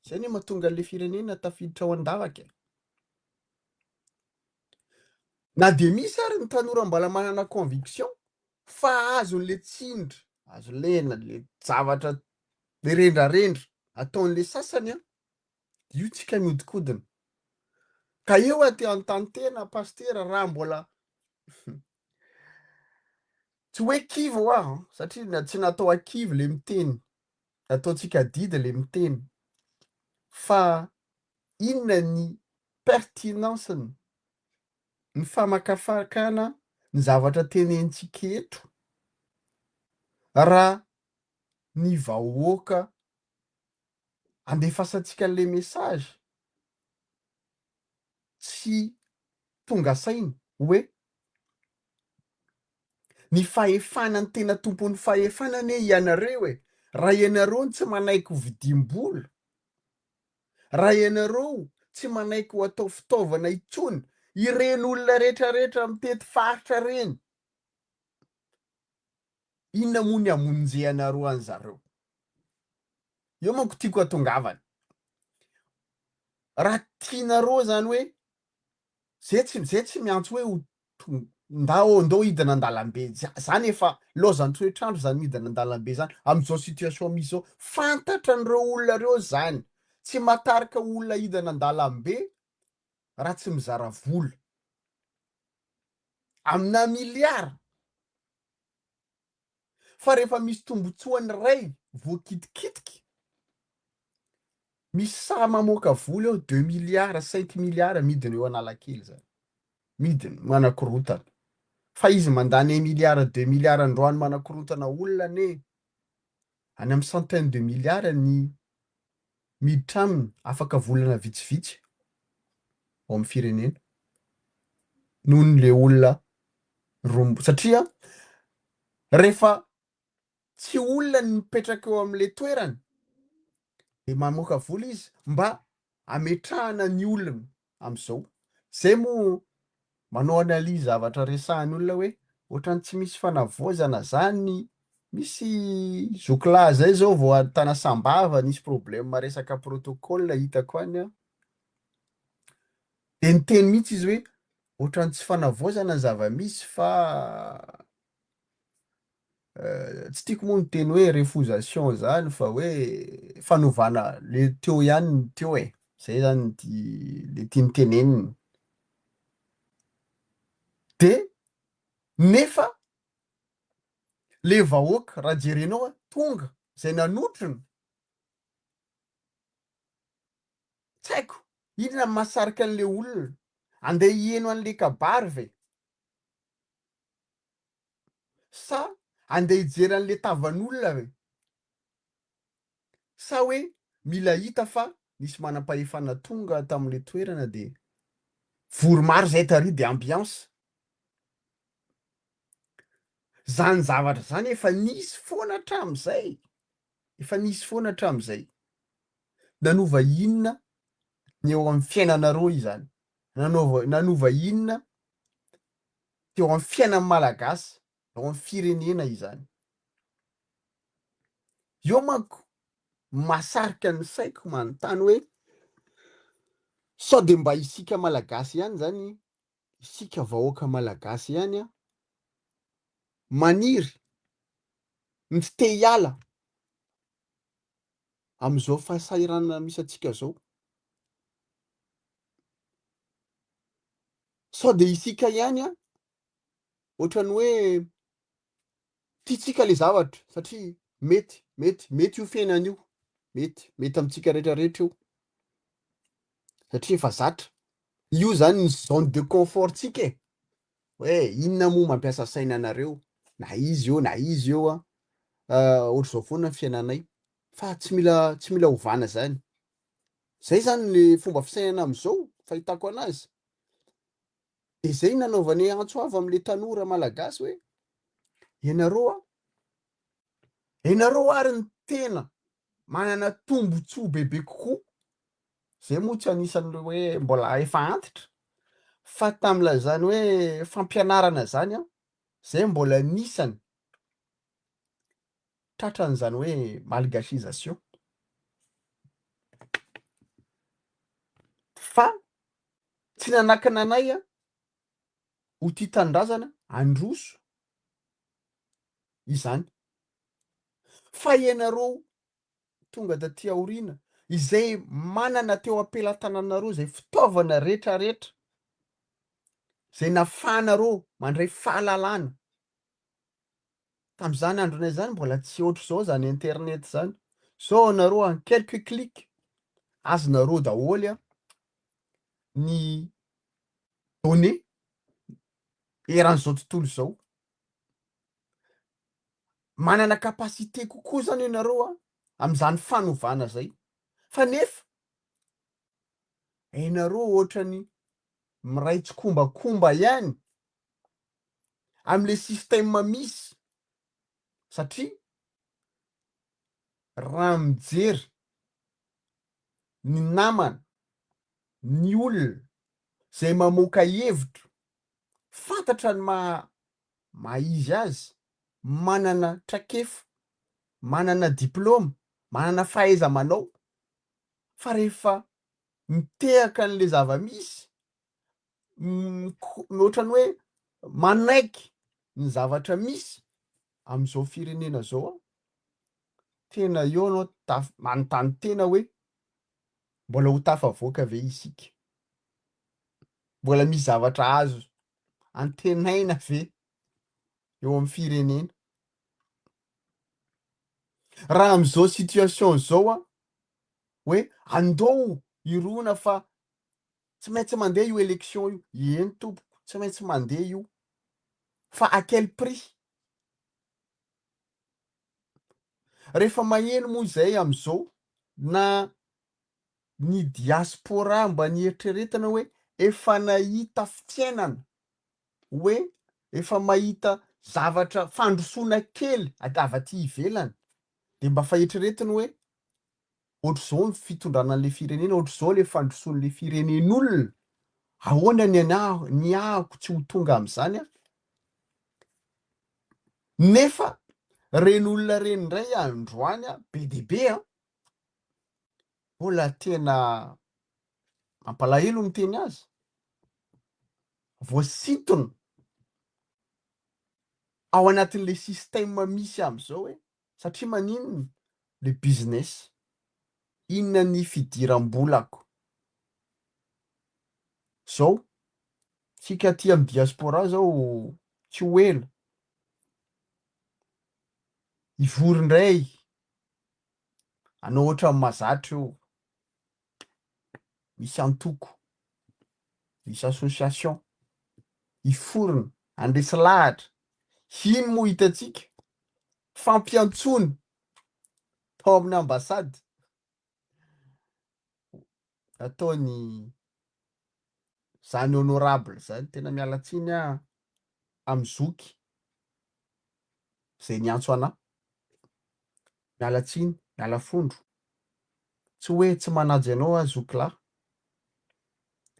zay ny mahatonga an'le firenena tafiditra ao an-davaka na de misy ary ny tanora mbala manana conviction fa azon'le tsindry azo lena le zavatra rendrarendra ataon'le sasany a io tsika miodikodina ka eo aty an-tany tena pastera raha mbola tsy hoe kivy ho aho satria tsy natao akivy le miteny ataontsika didy le miteny fa inona ny pertinanceny ny famakafakana ny zavatra tenentsika eto raha ny vahoaka andefasantsika le mesazy tsy tonga saina hoe ny fahefana ny tena tompon'ny fahefanane ianareo e raha ianareo tsy manaiky ho vidim-bola raha ianareo tsy manaiky ho atao fitaovana intsony ireny olona rehetrarehetra mitety faritra reny inona moa ny amonjeanareo an'zareo eo manko tiako atongavany raha tianareo zany hoe zay tsy miantso hoe ndao hidina an-dalambe zany efa lozan-toetrandro zany midina an-dalambe zany am'izao situation misy zao fantatra an'ireo olona reo zany tsy matarika olona hidina an-dalambe raha tsy mizara vola amina miliara fa rehefa misy tombotsoany ray voakitikitiky misy sa mamoaka vola eo 2 miliara 5 miliara midina eo Analakely zany midina manakorotana fa izy mandany 1 miliara 2 miliara androany manakorotana olona ane any amin'ny centaine de miliara ny miditra aminy afaka volana vitsivitsy ao amin'ny firenena noho ny le olona satria rehefa tsy olona ny mipetraka eo amin'le toerany de mamoaka vola izy mba ametrahana ny olona am'izao zay moa manao analyse zavatra resahany olona hoe ohatrany tsy misy fanavaozana zany misy zokilahy zay zao vao tana Sambava nisy problème resaka protocole hitako any a de niteny mihitsy izy hoe ohatrany tsy fanavaozana zava-misy fa tsy tiako moa ny teny hoe refusation zany fa hoe fanovana le teo ihany ny teo e zay zany le tiany teneniny de nefa le vahoaka raha jerenao a tonga zay nanotrony tsy haiko inona mahasarika an'le olona andeha hieno an'le kabary ve sa andeha hijery an'le tavan'olona ve sa hoe mila hita fa nisy manam-pahefana tonga tamin'le toerana de vory maro zay tary de ambiance zany zavatra zany efa nisy foana hatram'izay efa nisy foana hatram'izay nanova inona ny eo amin'ny fiainanareo izany nanova inona teo amin'ny fiainan'ny malagasy ao amin'ny firenena izany eo manko mahasarika ny saiko manontany hoe sao de mba isika malagasy ihany zany isika vahoaka malagasy ihany a maniry ny tsy te hiala am'izao fahasahiranana misy atsika zao sao de isika ihany a ohatrany hoe tiatsika le zavatra satria mety io fiainana io mety amitsika rehetrarehetra io satria efa zatra io zany ny zone de confort tsika e hoe inona moa mampiasa sainanareo na izy eo a ohatr' zao foana ny fiainanay fa tsy mila ovana zany zay zany le fomba fisainana am'izao fahitako anazy de zay nanaovany antso avy am'le tanora malagasy hoe ianareo ary ny tena manana tombotsoa bebe kokoa zay moa tsy anisan'le hoe mbola efa antitra fa tam'lazany hoe fampianarana zany a zay mbola nisany tratran'zany hoe malgasisation fa tsy nanakina anay a ho tia tanindrazana androso izany fa ianareo tonga da tia aoriana izay manana teo ampelatananareo zay fitaovana rehetrarehetra zay nafanareo mandray fahalalana tam'izany andronay zany mbola tsy ohatr' zao zany internet zany zao anareo en quelques clics azonareo daholy a ny données eran'izao tontolo zao manana kapasité kokoa zany ianareo a am'izany fanovana zay fa nefa ianareo ohatrany miraitso-kombakomba ihany am'le système misy satria raha mijery ny namana ny olona zay mamoaka hevitro fantatra ny maizy azy manana trakefa manana diplôma manana fahaiza manao fa rehefa mitehaka an'le zava-misy ohatrany hoe manaiky ny zavatra misy am'izao firenena zao a tena eo anao manontany tena hoe mbola ho tafavoaka ve isika mbola misy zavatra azo antenaina ve eo amin'ny firenena raha am'izao situation zao a hoe andao irona fa tsy maintsy mandeha io élection io eny tompoko tsy maintsy mandeha io fa à quel prix rehefa maheno moa zay am'izao na ny diaspora mba nieritreretana hoe efa nahita fitianana hoe efa mahita zavatra fandrosoana kely avy aty ivelany de mba faheritreretiny hoe ohatr'izao ny fitondrana an'le firenena ohatr'izao le fandrosoan'le firenen'olona ahoana ny ahako tsy ho tonga am'izany a nefa ren'olona reny indray androany a be deaibe a mbola tena mampalahelo ny teny azy voasintona ao anatin'le système misy am'izao hoe satria maninona le business inona ny fidiram-bolako zao tsika ty amy diaspora zao tsy ho ela ivory indray anao ohatra mahazatra eo misy antoko misy association iforona andresy lahatra iny moa hitatsika fampiantsony tao amin'ny ambasady ataony zany honorable zany tena mialatsiny a amy zoky zay niantso ana mialatsiny miala fondro tsy hoe tsy manaja anao a zoky lahy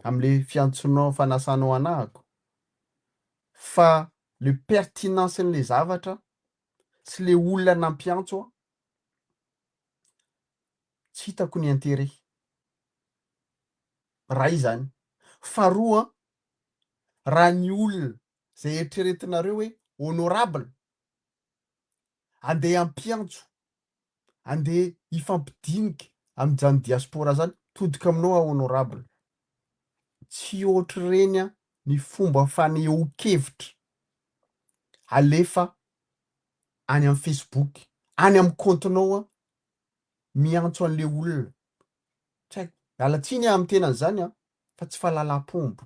am'le fiantsonao fanasanao anahako fa le pertinence n'le zavatra sy le olona nampiantso a tsy hitako ny intérêt ray zany faharoa raha ny olona zay eritreretinareo hoe honorable andeha ampiantso andeha ifampidinika am'izany diaspora zany todika aminao a honorable tsy ohatry reny a ny fomba fanehoan-kevitra alefa any amy Facebook any amy comptenao a miantso an'le olona tsy haiko mialatsiny amy tenan'izany a fa tsy fahalalam-pomba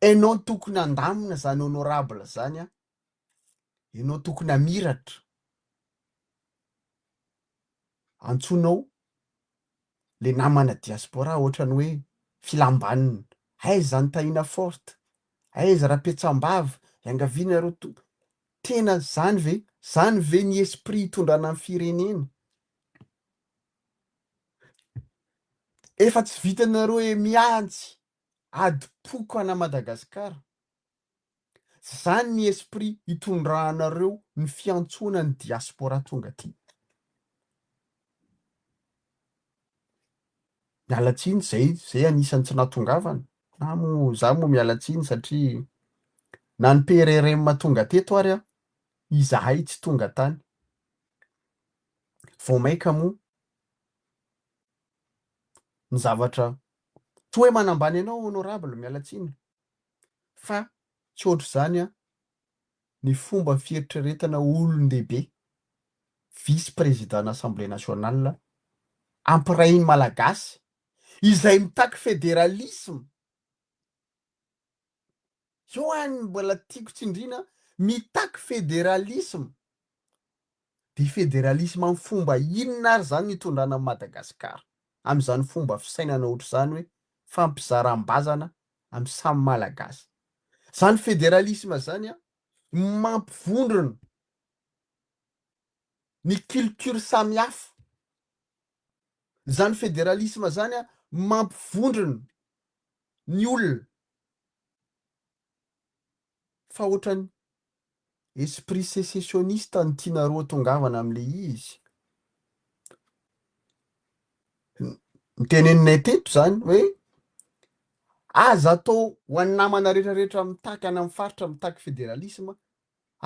ianao tokony andamina zany honorable zany a ianao tokony amiratra antsonao le namana diaspora ohatrany hoe filambanina aiza zany tahina forte aiza rapetsam-bava iangavianareo tena zany ve ny esprit hitondrana ny firenena efa tsy vitanareo hoe miantsy adi-poko ana Madagasikara zany ny esprit hitondranareo ny fiantsoana ny diaspora tonga aty mialatsiny zay anisany tsy nahatongavana na mo za moa mialatsiny satria na ny PRRM tonga teto ary a izahay tsy tonga tany vao maika moa ny zavatra tsy hoe manambany ianao honorable mialatsiny fa tsy ohatr' zany a ny fomba fieritreretana olon-dehibe vice président n'assemblée nationale ampirahiny malagasy izay mitaky fédéralisme io any mbola tiako tsindrina mitaky fédéralisme de fédéralisme amin'ny fomba inona ary zany nitondrana amin'ny Madagasikara amin'izany fomba fisainana ohatr' zany hoe fampizaram-bazana amin'ny samy malagasy zany fédéralisme zany a mampivondrona ny culture samihafa zany fédéralisme zany a mampivondrona ny olona fa ohatrany esprit sécessionniste ny tianareo tongavana am'le izy ny teneninay teto zany hoe aza atao ho any namana rehetrarehetra mitaky any amin'ny faritra mitaky fédéralisme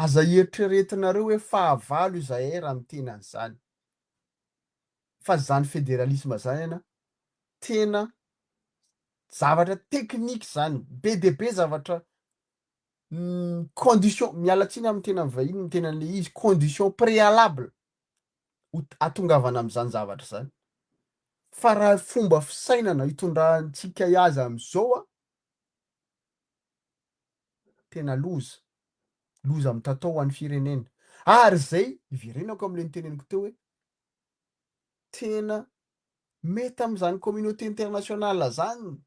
aza eritreretinareo hoe fahavalo izay raha mitena an'izany fa zany fédéralisme zany ana tena zavatra teknika zany be de be zavatra condition mialatsiny amin'ny tena vahiny ny tenan'le izy condition préalable atongavana amin'izany zavatra zany fa raha fomba fisainana hitondrantsika azy amin'izao a tena loza mitatao ho an'ny firenena ary zay iverenako am'le niteneniko teo hoe tena mety am'izany communauté internationale zany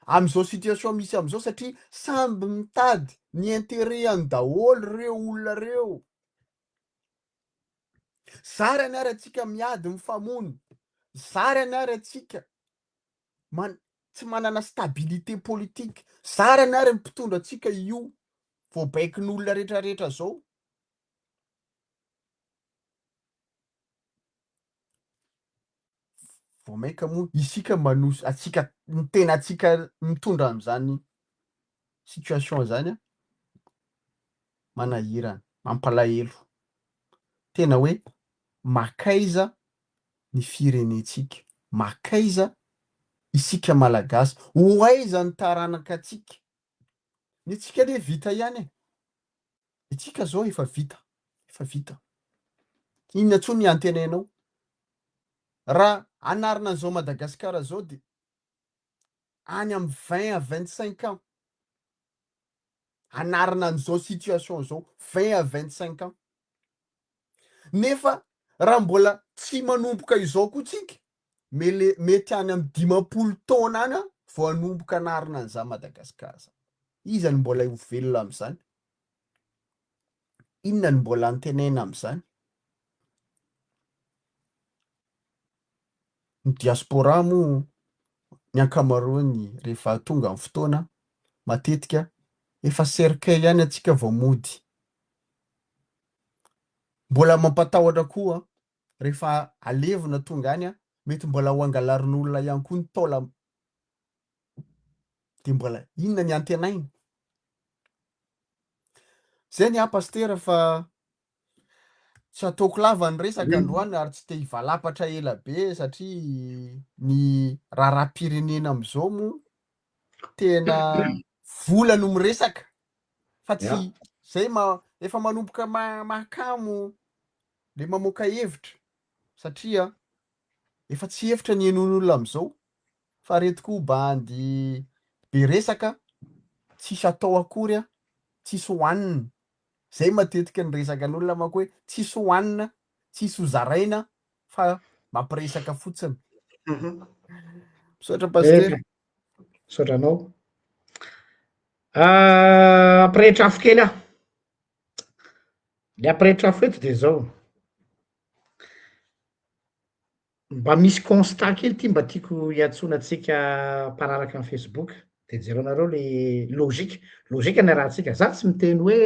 am'izao situation misy am'izao satria samby mitady ny intérêt-any daholo reo olona reo zary any ary atsika miady mifamono zary any ary atsika tsy manana stabilité politique zary any ary mpitondra atsika io voabaikin'olona rehetrarehetra zao vao maika moa isika manosy atsika ny tena atsika mitondra am'izany situation zany a manahirana mampalahelo tena hoe makaiza ny firenetsika makaiza isika malagasy hoaiza ny taranaka atsika ny atsika le vita ihany itsika zao efa vita inona ntsony ny antenainao raha anarina an'izao Madagasikara zao de any amin'ny 20 à 25 ans anarina an'izao situation zao 20 à 25 ans nefa raha mbola tsy manomboka izao koa tsika mety any amin'ny 50 taona any vao anomboka anarina an'izany Madagasikara zany iza ny mbola ho velona am'izany inona ny mbola antenaina am'izany ny diaspora moa ny ankamaroany rehefa tonga amin'ny fotoana matetika efa cercueil ihany atsika vao mody mbola mampatahotra koa rehefa alevina tonga any mety mbola ho angalarin'olona ihany koa ny taola de mbola inona ny antenaina zay ny pastera fa tsy ataoko lava ny resaka androany ary tsy te hivalapatra ela be satria ny raharaham-pirenena am'izao moa tena vola no miresaka fa tsy zay efa manomboka mahakamo le mamoaka hevitra satria efa tsy hevitra ny henon'olona am'izao fa retiko bandy be resaka tsisy atao akory a tsisy hohanina zay matetika ny resaka n'olona manko hoe tsisy hohanina tsisy hozaraina fa mampiresaka fotsiny misaotra pastera misaotranao ampirehitra afo kely aho le ampirehitra afo eto de zao mba misy constat kely ty mba tiako hiantsonantsika mpanaraka amin'ny Facebook de jereo nareo le logika ny rahantsika za tsy miteny hoe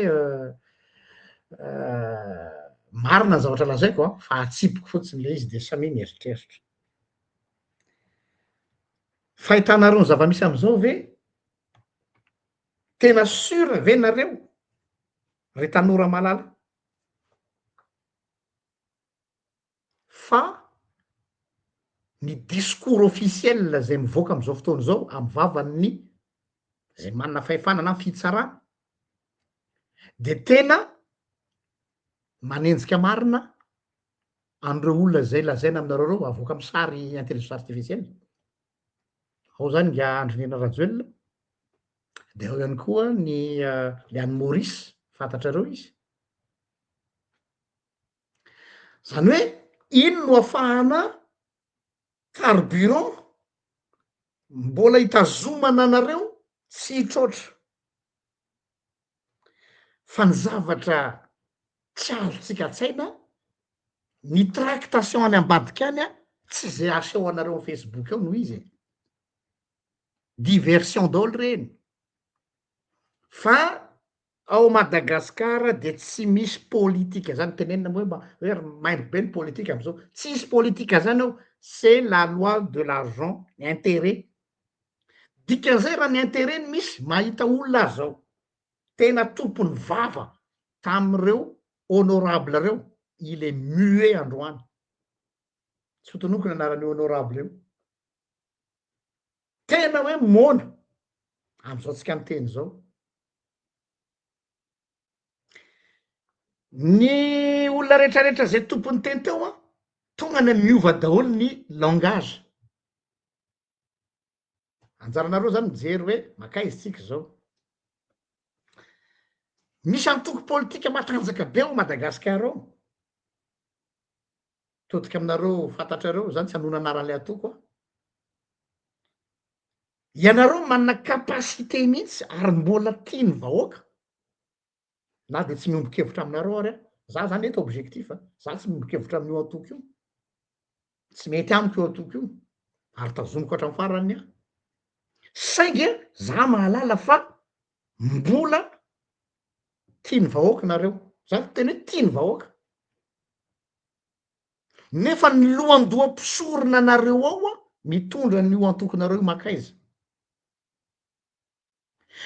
marina ny zavatra lazaiko a fa atsipiko fotsiny le izy de samy mieritreritra fahitanareo ny zava-misy am'izao ve tena sur ve nareo re tanora malala fa ny discours officiel zay mivoaka am'izao fotoana zao amy vavan'ny zay manana fahefana na fitsarana de tena manenjika marina an'ireo olona zay lazaina aminareo reo avoaka amy sary intelligence artificielle ao zany nga Andrinina Rajoelina de ao ihany koa ny Liane Maurice fantatrareo izy zany hoe ino no ahafahana carburant mbola hitazomana anareo tsy hitroatra fa ny zavatra tsy azotsika an-tsaina ny tractation any ambadika any a tsy zay aseho anareo am Facebook eo no izy diversion daholo reny fa ao Madagasikara de tsy misy politika zany tenenina moa hoe maimbo be ny politika am'izao tsisy politika zany ao c'est la loi de l'argent ny intérêt dikan'izay raha ny intérêt ny misy mahita olona azy zao tena tompony vava tamin'ireo honorable reo il est muet androany tsy hotonoko ny anarany honorable io tena hoe mona am'izao tsika miteny zao ny olona rehetrarehetra zay tompony teny teo a tonga ny miova daholo ny langage anjaranareo zany mijery hoe makaizy tsika zao misy antoko politika matanjaka be ao Madagasikara ao todika aminareo fantatrareo zany tsy hanona anaran'le atoko a ianareo manana kapasité mihitsy ary mbola tiany vahoaka na de tsy miombon-kevitra aminareo ary a za zany eto objectif za tsy miombon-kevitra amin'io antoko io tsy mety amiko io antoko io ary tazomiko hatram'ny farany a saingy za mahalala fa mbola tiany vahoaka nareo za teny hoe tiany vahoaka nefa ny lohandoha-pisorona anareo ao a mitondra n'io antokonareo makaiza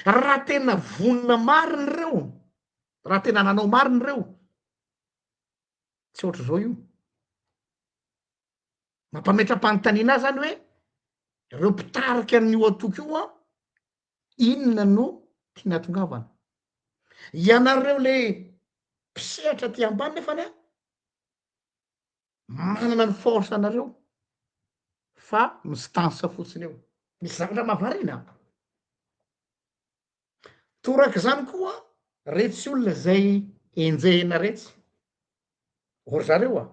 raha tena vonona mariny reo raha tena nanao mariny reo tsy ohatry zao io mampametram-panontaniana zany hoe reo mpitarika an'io atoko io a inona no tiana tongavana ianareo le mpisehatra ty ambany nefany a manana ny force anareo fa misy tansa fotsiny eo misy zavatra mahavarina torak' zany koa retsy olona zay enjehina retsy ory zareo a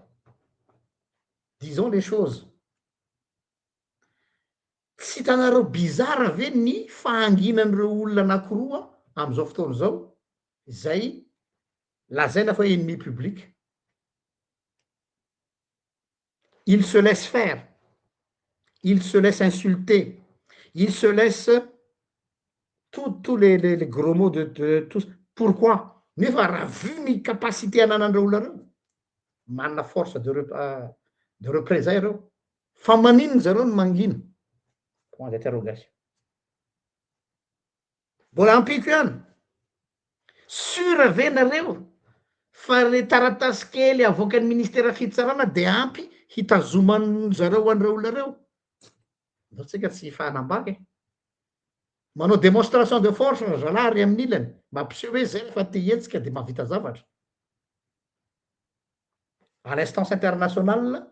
disons les choses tsy hitanareo bizara ve ny fahanginan'ireo olona anakiroa am'izao fotoana zao zay lazaina fa ennemi public il se laisse faire il se laisse insulter il se laisse tous les gros mots de tous pourquoi nefa raha vu ny capacité ananan'ireo olona reo manana force de représailles reo fa maninony zareo ny mangina point d'interrogation mbola ampiko ihany sura ve nareo fa le taratasy kely avoakan'ny ministera fitsarana de ampy hitazomany zareo an'ireo olona reo ndao tsika tsy fahanambaka manao démonstration de force zalary amin'ny ilany mampiseho hoe zay rehefa te hetsika de mahavita zavatra à l'instance internationale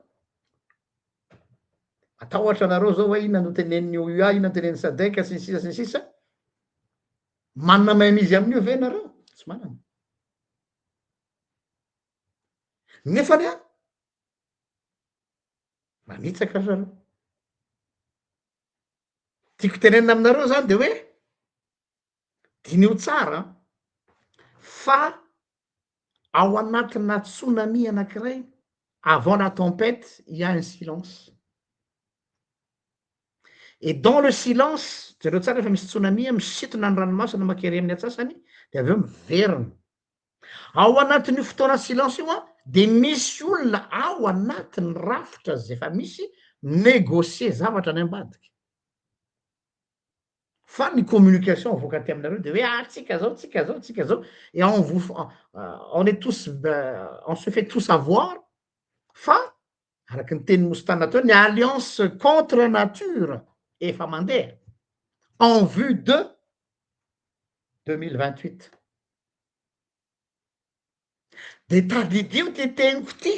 atahotra anareo zao hoe inona no teneniny OUA inona no teneniny SADC sy ny sisa manana mahamizy amin'io ve nareo tsy manana nefany a manitsaka zareo tiako tenenina aminareo zany de hoe dinio tsara fa ao anatina tsunami anankiray avant la tempête il y a un silence et dans le silence zareo tsara rehefa misy tsunami misitona ny ranomasina makery amin'ny atsasany de avy eo miverina ao anatin'io fotoana silence io a de misy olona ao anatiny rafitra zay efa misy négocier zavatra any ambadika fa ny communication avoaka ty aminareo de hoe tsika zao et on est tous on se fait tout savoir fa araky ny teny mositana teo ny alliance contre nature efa mandeha en vue de 2028 de tadidio ty teniko ty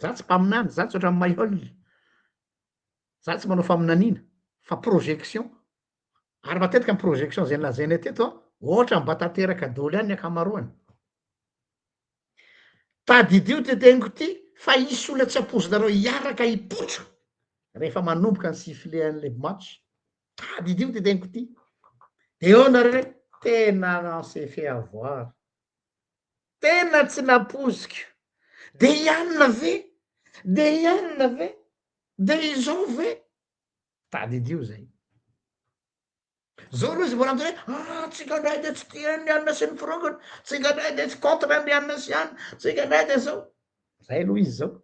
za tsy mpaminany za tsy oatra amy maihôly za tsy manao faminanina fa projection ary matetika amy projection zay nylazana teto ohatra mba tanteraka daholo ihany ny akamaroany tadidio ty teniko ty fa isy olona tsy ampozinareo hiaraka hipotra rehefa manomboka ny sifflean'le match tadidio ty teniko ty de eo nareo tena non s'est fait avoir tena tsy napozika de ianona ve de izao ve tadidio zay zao aloha izy mbola amizay tsika ndray de tsy tia ny anina sy ny firongony tsika ndray de tsy contre ny anina sy any tsika ndray de zao zay aloha izy zao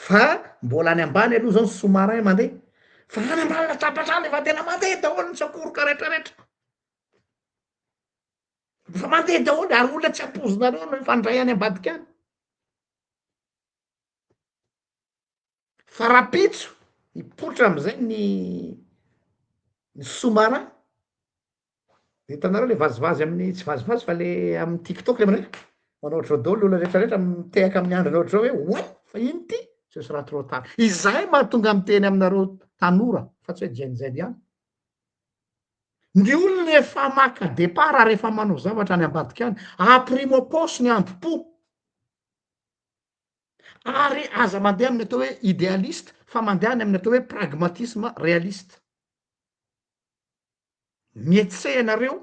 fa mbola any ambany aloha zao ny somarin mandeha fa any ambany latabatrany efa tena mandeha daholo ny sakoroka rehetrarehetra fa mandeha daholo ary olona tsy ampozinareo no fandray any ambadika any fa rapitso hipotra amizay ny somarin de hitanareo le vazivazy amin'ny tsy vazivazy fa le amy tiktok le amina manao ohatry zao daholo olona rehetrarehetra mitehaka amin'ny androny ohatry zao hoe oay fa ino ty ce sera trop tard izay mahatonga miteny aminareo tanora fa tsy hoe jenjeny ihany ny olona efa maka départ ary efa manao zavatra any ambadika any aprimo pose ny ampo-po ary aza mandeha amin'ny atao hoe idéaliste fa mandehany amin'ny atao hoe pragmatisme réaliste mietseha anareo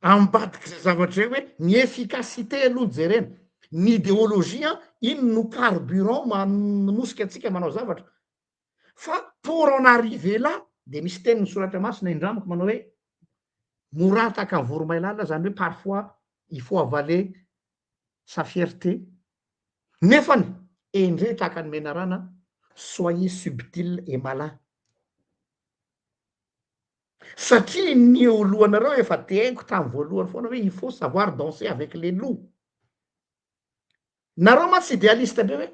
ambadiky zay zavatra zay hoe ny efficacité aloha jerena ny idéologie ino no carburant manosika atsika manao zavatra fa pour en arriver là de misy teny ny soratra masina indramiko manao hoe morataka ny voromailala zany hoe parfois il faut avaler sa fierté nefany endre tahaka ny menarana soyez subtile et malin satria ny olohanareo efa teaiko tamy voalohany foana hoe il faut savoir danser avec les loups nareo ma tsy idéaliste be hoe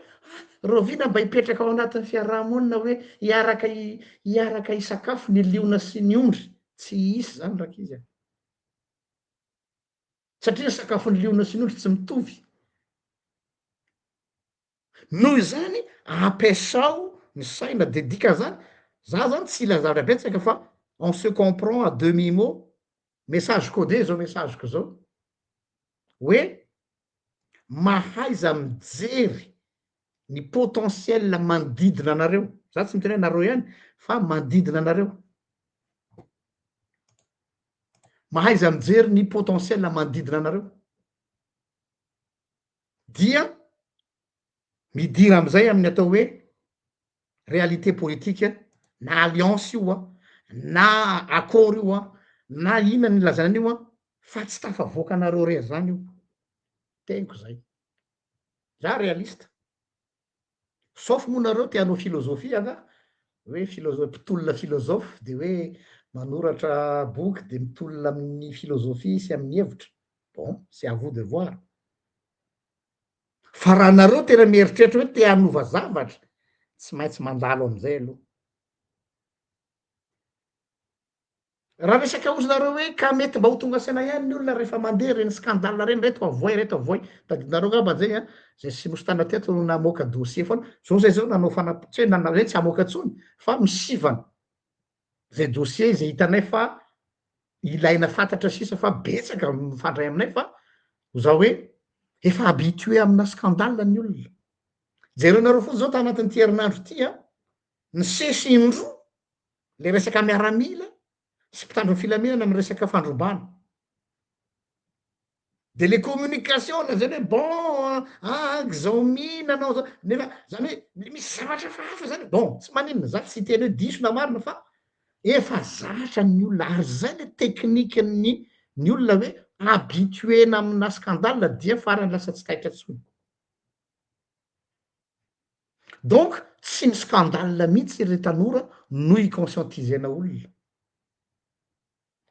rovina mba hipetraka ao anatin'ny fiarahamonina hoe hiaraka hisakafo ny liona sy ny ondry tsy isy zany raky izy satria ny sakafo ny liona sy ny ondry tsy mitovy noho zany ampiasao ny saina dedika zany za zany tsy ila zavatra betsaka fa on se comprend à demi-mot message codé zao messageko zao hoe mahaiza mijery ny potentiel manodidina anareo za tsy miteny hoe nareo ihany fa manodidina anareo mahaiza mijery ny potentiel manodidina anareo dia midira amizay amin'ny atao hoe réalité politique na alliance io na accord io na ina ny lazana an'io fa tsy tafavoaka anareo rery zany io teniko zay za réaliste sauf moa nareo te hanao filozofia ka hoe mpitolona filozofy de hoe manoratra boky de mitolona amin'ny filozofia sy amin'ny hevitra bon c'est à vous de voir fa raha nareo tena mieritreritra hoe te hanova zavatra tsy maintsy mandalo amizay aloha raha resaky ozonareo hoe ka mety mba ho tonga saina ihany ny olona rehefa mandeha reny scandale reny reto avoay tadinareo ngamba zay zay sy mositana teto namoaka dossier foana zao zay zao nanao tsy hoe nanao tsy amoaka tsony fa misivana zay dossier zay hitanay fa ilaina fantatra sisa fa betsaka mifandray aminay fa zao hoe efa habitué amina scandale ny olona jereo nareo fo zao tanatin'ny ty herinandro ty ny sesindro le resaka miaramila sy mpitandro filaminana amy resaka fandrombana de les communications zany hoe bon zao mihinanao zao nefa zany hoe misy zavatra fahafa zany bon tsy maninona za tsy teny hoe diso na marina fa efa zatra ny olona ary zay le teknika ny olona hoe habituena amina scandale dia farany lasa tsy taitra tsony donc tsy ny scandale mihitsy re tanora no iconscientisena olona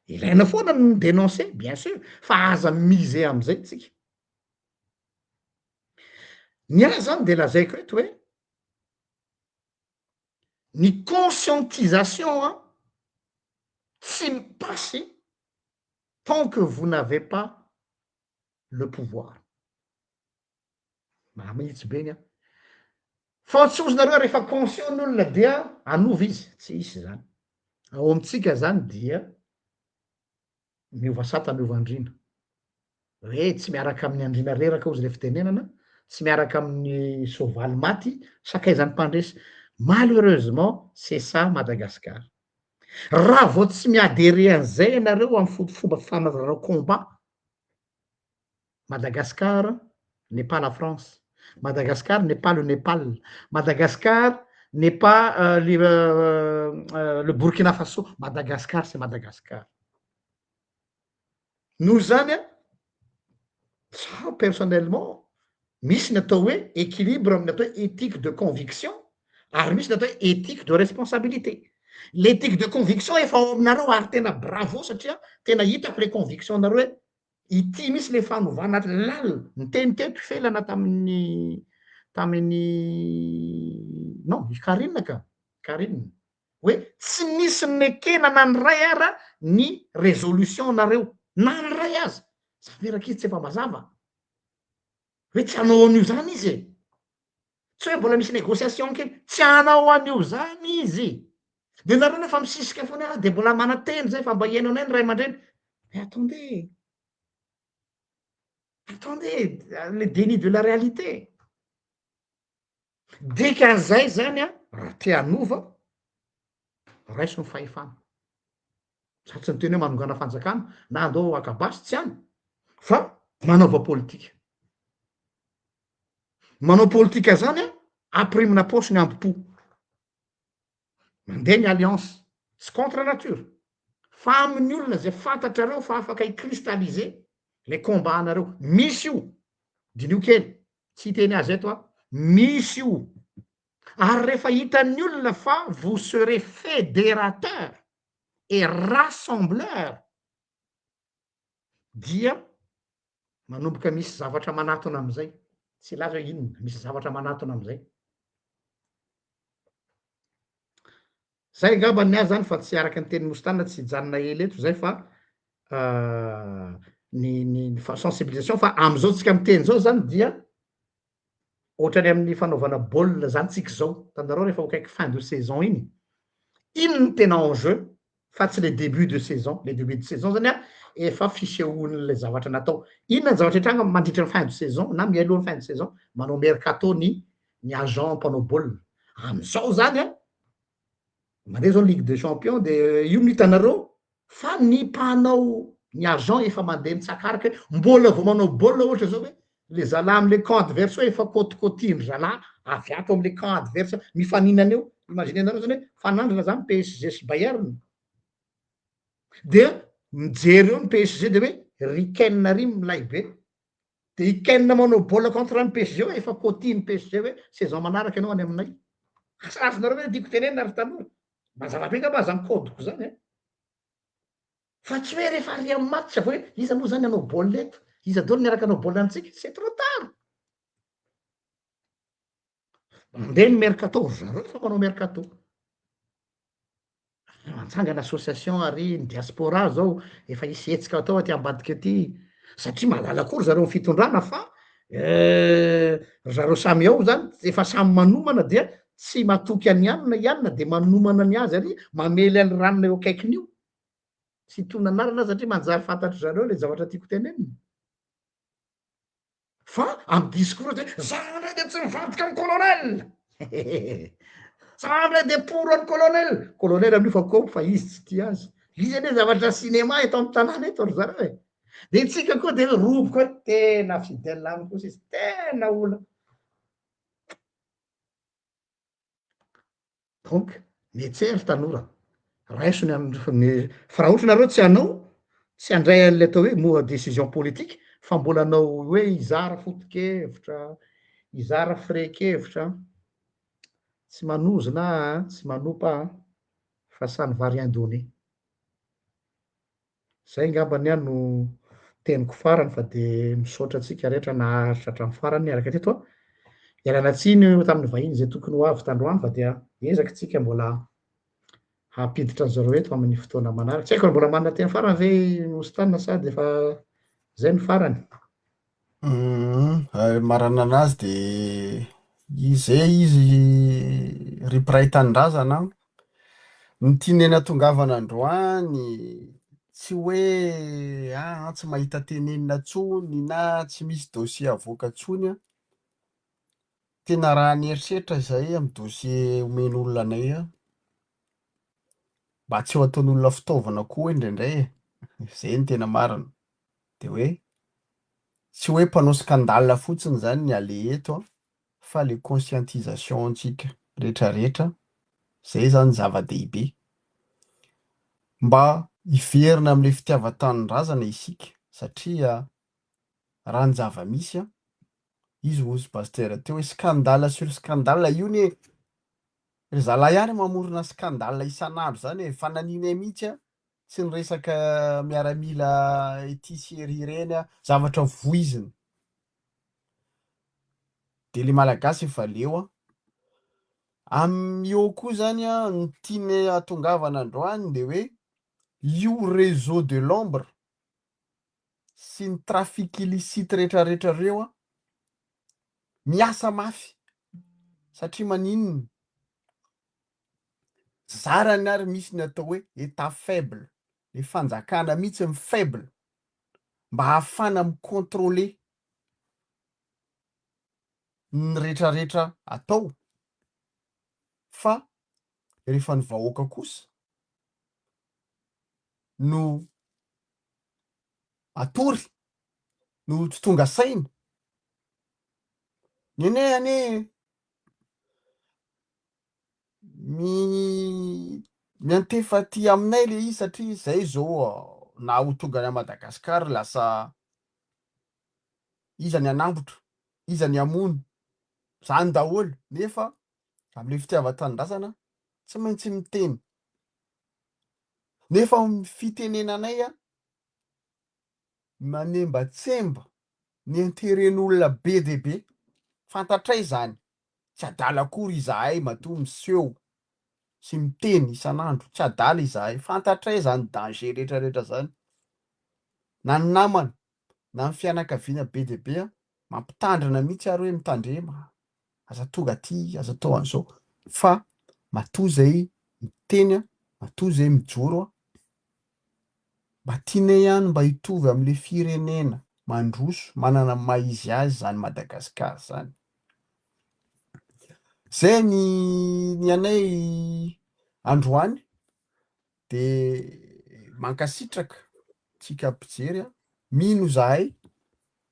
ilaina foana no dénoncer bien sûr fa aza mise am'izay tsika ny azy zany de lazaiko eto hoe ny conscientisation a tsy mipasy tant que vous n'avez pas le pouvoir mahitsy be ny a fa tsy ozonareo rehefa conscient n'olona dia anova izy tsy isy zany ao amitsika zany dia miova sata miova andrina hoe tsy miaraka amin'ny andrina reraka ozy le fitenenana tsy miaraka amin'ny sovaly maty sakaizany mpandresy malheureusement c'est ça Madagascar raha vao tsy miadere an'izay ianareo amy fomba fanaovanao combat Madagascar n'est pas la France Madagascar n'est pas le Népal Madagascar n'est pas le Burkina Faso Madagascar c'est Madagascar nous zany ça personnellement misy ny atao hoe équilibre amin'ny atao hoe éthique de conviction ary misy ny atao hoe éthique de responsabilité l'éthique de conviction efa ao aminareo ary tena bravo satria tena hitako le conviction nareo hoe ity misy le fanovana lal nyteny teto felana tamin'ny non karinina ka karinina hoe tsy nisy nekena na ny ray ara ny résolution nareo na ny ray azy saferaka izy tsy efa mazava hoe tsy hanao an'io zany izy tsy hoe mbola misy négociation kely tsy hanao an'io zany izy de nareo nefa misisika foana de mbola manateny zay fa mba ihainao anay ny ray aman-dreny attendez le déni de la réalité dikan'izay zany a raha te hanova raiso ny fahefana sa tsy nyteny hoe manongana fanjakana na andao akabasy tsy any fa manaova politika manao politika zany a aprimina posy ny ampo mandeha ny alliance sy contre nature fa amin'ny olona zay fantatrareo fa afaka hicristalliser le combat anareo misy io dinio kely tsy hiteny azy eto a misy io ary rehefa hitan'ny olona fa vous serez fédérateur et rassembleur dia manomboka misy zavatra manatona am'izay tsy laza hoe inona misy zavatra manatona am'izay zay ngamba ny azy zany fa tsy araka ny teny mostana tsy hijanona ely eto zay fa ny sensibilisation fa am'izao tsika miteny zao zany dia ohatrany amin'ny fanaovana baolina zany tsika zao tanareo rehefa akaiky fin de saison iny ino ny tena enjeu fa tsy le début de saison le début de saison zany a efa fisehoan'le zavatra natao inona ny zavatra hitranga mandritra ny fin de saison na mialohan'ny fin de saison manao mercato ny agent mpanao baolina am'izao zany a mandeha zao ligue des champions de io no hitanareo fa ny mpanao ny agent efa mandeha mitsakariky mbola vao manao baolina ohatra zao hoe le zala am'le camp adverse hoe efa kôtikôtindry zala avy ato am'le camp adverse mifaninana eo imagine anareo zany hoe fanandrana zany PSG sy Bayern de mijery eo ny PSG de hoe rikenina ry milay be de ikenina manao baolina contre ny PSG hoe efa kôtiny PSG hoe saison manaraka ianao any aminay asafinareo hoe tiako tenenina ary tanora mazava be ngamba aza mikodiko zany e fa tsy hoe rehefa ary amy match vo hoe iza moa zany anao baolina eto iza dolo niaraka anao baolina antsika c'est trop tard mandeha ny mercato zareo fa manao mercato mantsangana association ary ny diaspora zao efa hisy hetsika atao aty ambadika aty satria malala akory zareo ny fitondrana fa zareo samy ao zany efa samy manomana dia tsy matoky any ianona de manomana ny azy ary mamely any ranona eo akaikiny io tsy tonanarana satria manjary fantatry zareo le zavatra tiako tenenina fa amy discours de zandray de tsy mivadika amy colonel zandray de pour any colonel amin'io fa ko fa izy tsy tia azy izy ane zavatra cinéma eto amy tanàna eto ry zareo e de tsika koa de roboko hoe tena fidèle amiko kosa izy tena ola donc mietsery tanora raisony amy fa raha ohatra nareo tsy hanao tsy handray an'le atao hoe moa décision politique fa mbola anao hoe izara foto-kevitra izara firek-kevitra tsy manozy na tsy manopa fa sany vary indony. Zay ngambany a no teniko farany fa de misaotra atsika rehetra naharitra hatramin'ny farany niaraka teto a. Ialana tsiny tamin'ny vahiny zay tokony ho avy tandroany fa dia ezaka tsika mbola hampiditra an zareo eto amin'ny fotoana manaraka. Tsy haiko raha mbola manana tena farany ve Ostanina sa de efa zay no farany? Marana anazy de izay izy ripiray tanindrazana ny tiany natongavana androany tsy hoe tsy mahita tenenina tsony na tsy misy dosie avoaka tsony a. Tena raha nieritreritra izay amin'ny dosie omen'olona anay a mba tsy ho ataon'olona fitaovana koa indraindray zay ny tena marina de hoe tsy hoe mpanao skandale fotsiny zany ny ale eto a fa le conscientisation antsika rehetrarehetra zay zany zava-dehibe mba hiverina amin'le fitiavan-tanindrazana isika satria raha ny zava-misy a izy ozy pasteur teo hoe scandale sur scandale io ne ry zalahy ihany mamorona scandale isan'andro zany e fananinay mihitsy a tsy ny resaka miaramila ety sy ery ireny a zavatra voiziny de le malagasy efa leo a eo koa zany a ny tiany atongavana androany de hoe io réseau de l'ombre sy ny trafic illicite rehetrarehetra reo a miasa mafy satria maninona zarany ary misy ny atao hoe état faible le fanjakana mihitsy ny faible mba hahafana micontrôler ny rehetrarehetra atao fa rehefa ny vahoaka kosa no atory no tsy tonga saina ane miantefa ty aminay le izy satria zay zao na ho tonga any Madagasikara lasa iza ny anambotra iza ny amono zany daholo nefa am'le fitiavan-tanindrazana tsy maintsy miteny nefa fitenenanay a manembatsemba ny interen'olona be de be fantatray zany tsy adala akory izahay matoa miseho sy miteny isan'andro tsy adala izahay fantatray zany danger rehetrarehetra zany na ny namana na ny fianakaviana be de be a mampitandrina mihitsy ary hoe mitandrema aza tonga aty aza tao an'izao fa matoa zay miteny a matoa zay mijoro a mba tianay ihany mba hitovy am'le firenena mandroso manana maha izy azy zany Madagasikara zany zay ny anay androany de mankasitraka tsika mpijery a mino zahay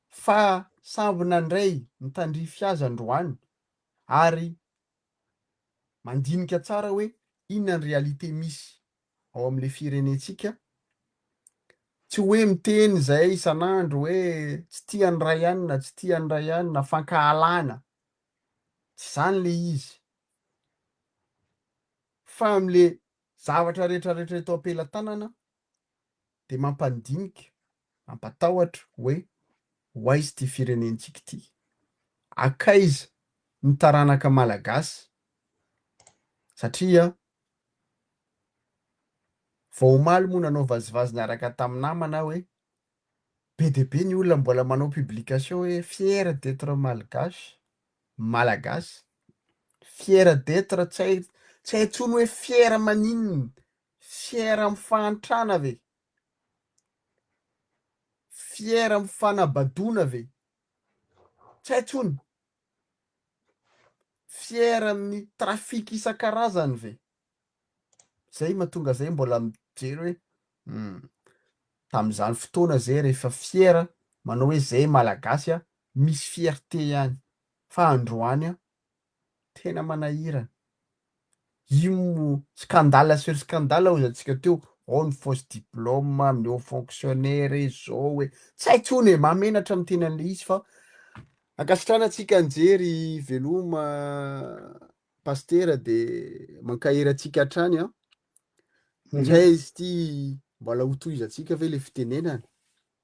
fa samby nandray mitandrify azy androany ary mandinika tsara hoe inona ny realite misy ao am'le firenentsika tsy hoe miteny zay isan'andro hoe tsy tiany ray ihany na tsy tiany ray ihany na fankahalana tsy zany le izy fa am'le zavatra rehetrarehetra eto am-pelantanana de mampandinika mampatahotra hoe hoaizy ty firenentsika ty akaiza ny taranaka malagasy satria vao omaly moa nanao vazivazy niaraka tamin'ny namana hoe be de be ny olona mbola manao publication hoe fier d'être malagasy fier d'être tsy hay tsony hoe fier maninona fier amin'ny fahantrana ve fier amin'ny fanabadona ve tsy hay tsony fier amin'ny trafika isan-karazany ve zay mahatonga zay mbola mijery hoe tam'izany fotoana zay rehefa fiera manao hoe zay malagasy a misy fierté ihany fa androany a tena manahirana io scandale sur scandale hozy teo ao ny fausse diplôme amin'ny haut fonctionnaire zao hoe tsy hay tsony e mamenatra amin'ny tenan'le izy fa ankasitrana antsika anjery veloma pastera de mankahiry atsika hatrany a Mhm. kay izy ty mbola ho tohizatsika ve le fitenenany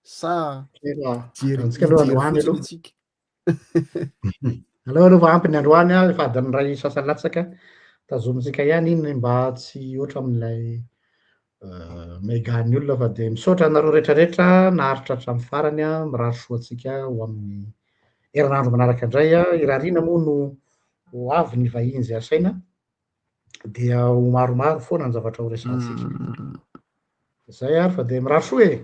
sa Antsika aloha hijery androany fotsiny aloha. atsika. Aloha ampiny androany a efa adiny ray sasalatsaka tazomintsika ihany iny mba tsy oatra amin'ilay megany olona fa de misaotra anareo rehetrarehetra naharitra hatramin'ny farany a mirary soa antsika ho amin'ny herinandro manaraka indray a irariana moa no ho avy ny vahiny zay asaina dia ho maromaro foana ny zavatra ho resantsika Mm. zay ary fa de mirary soa e.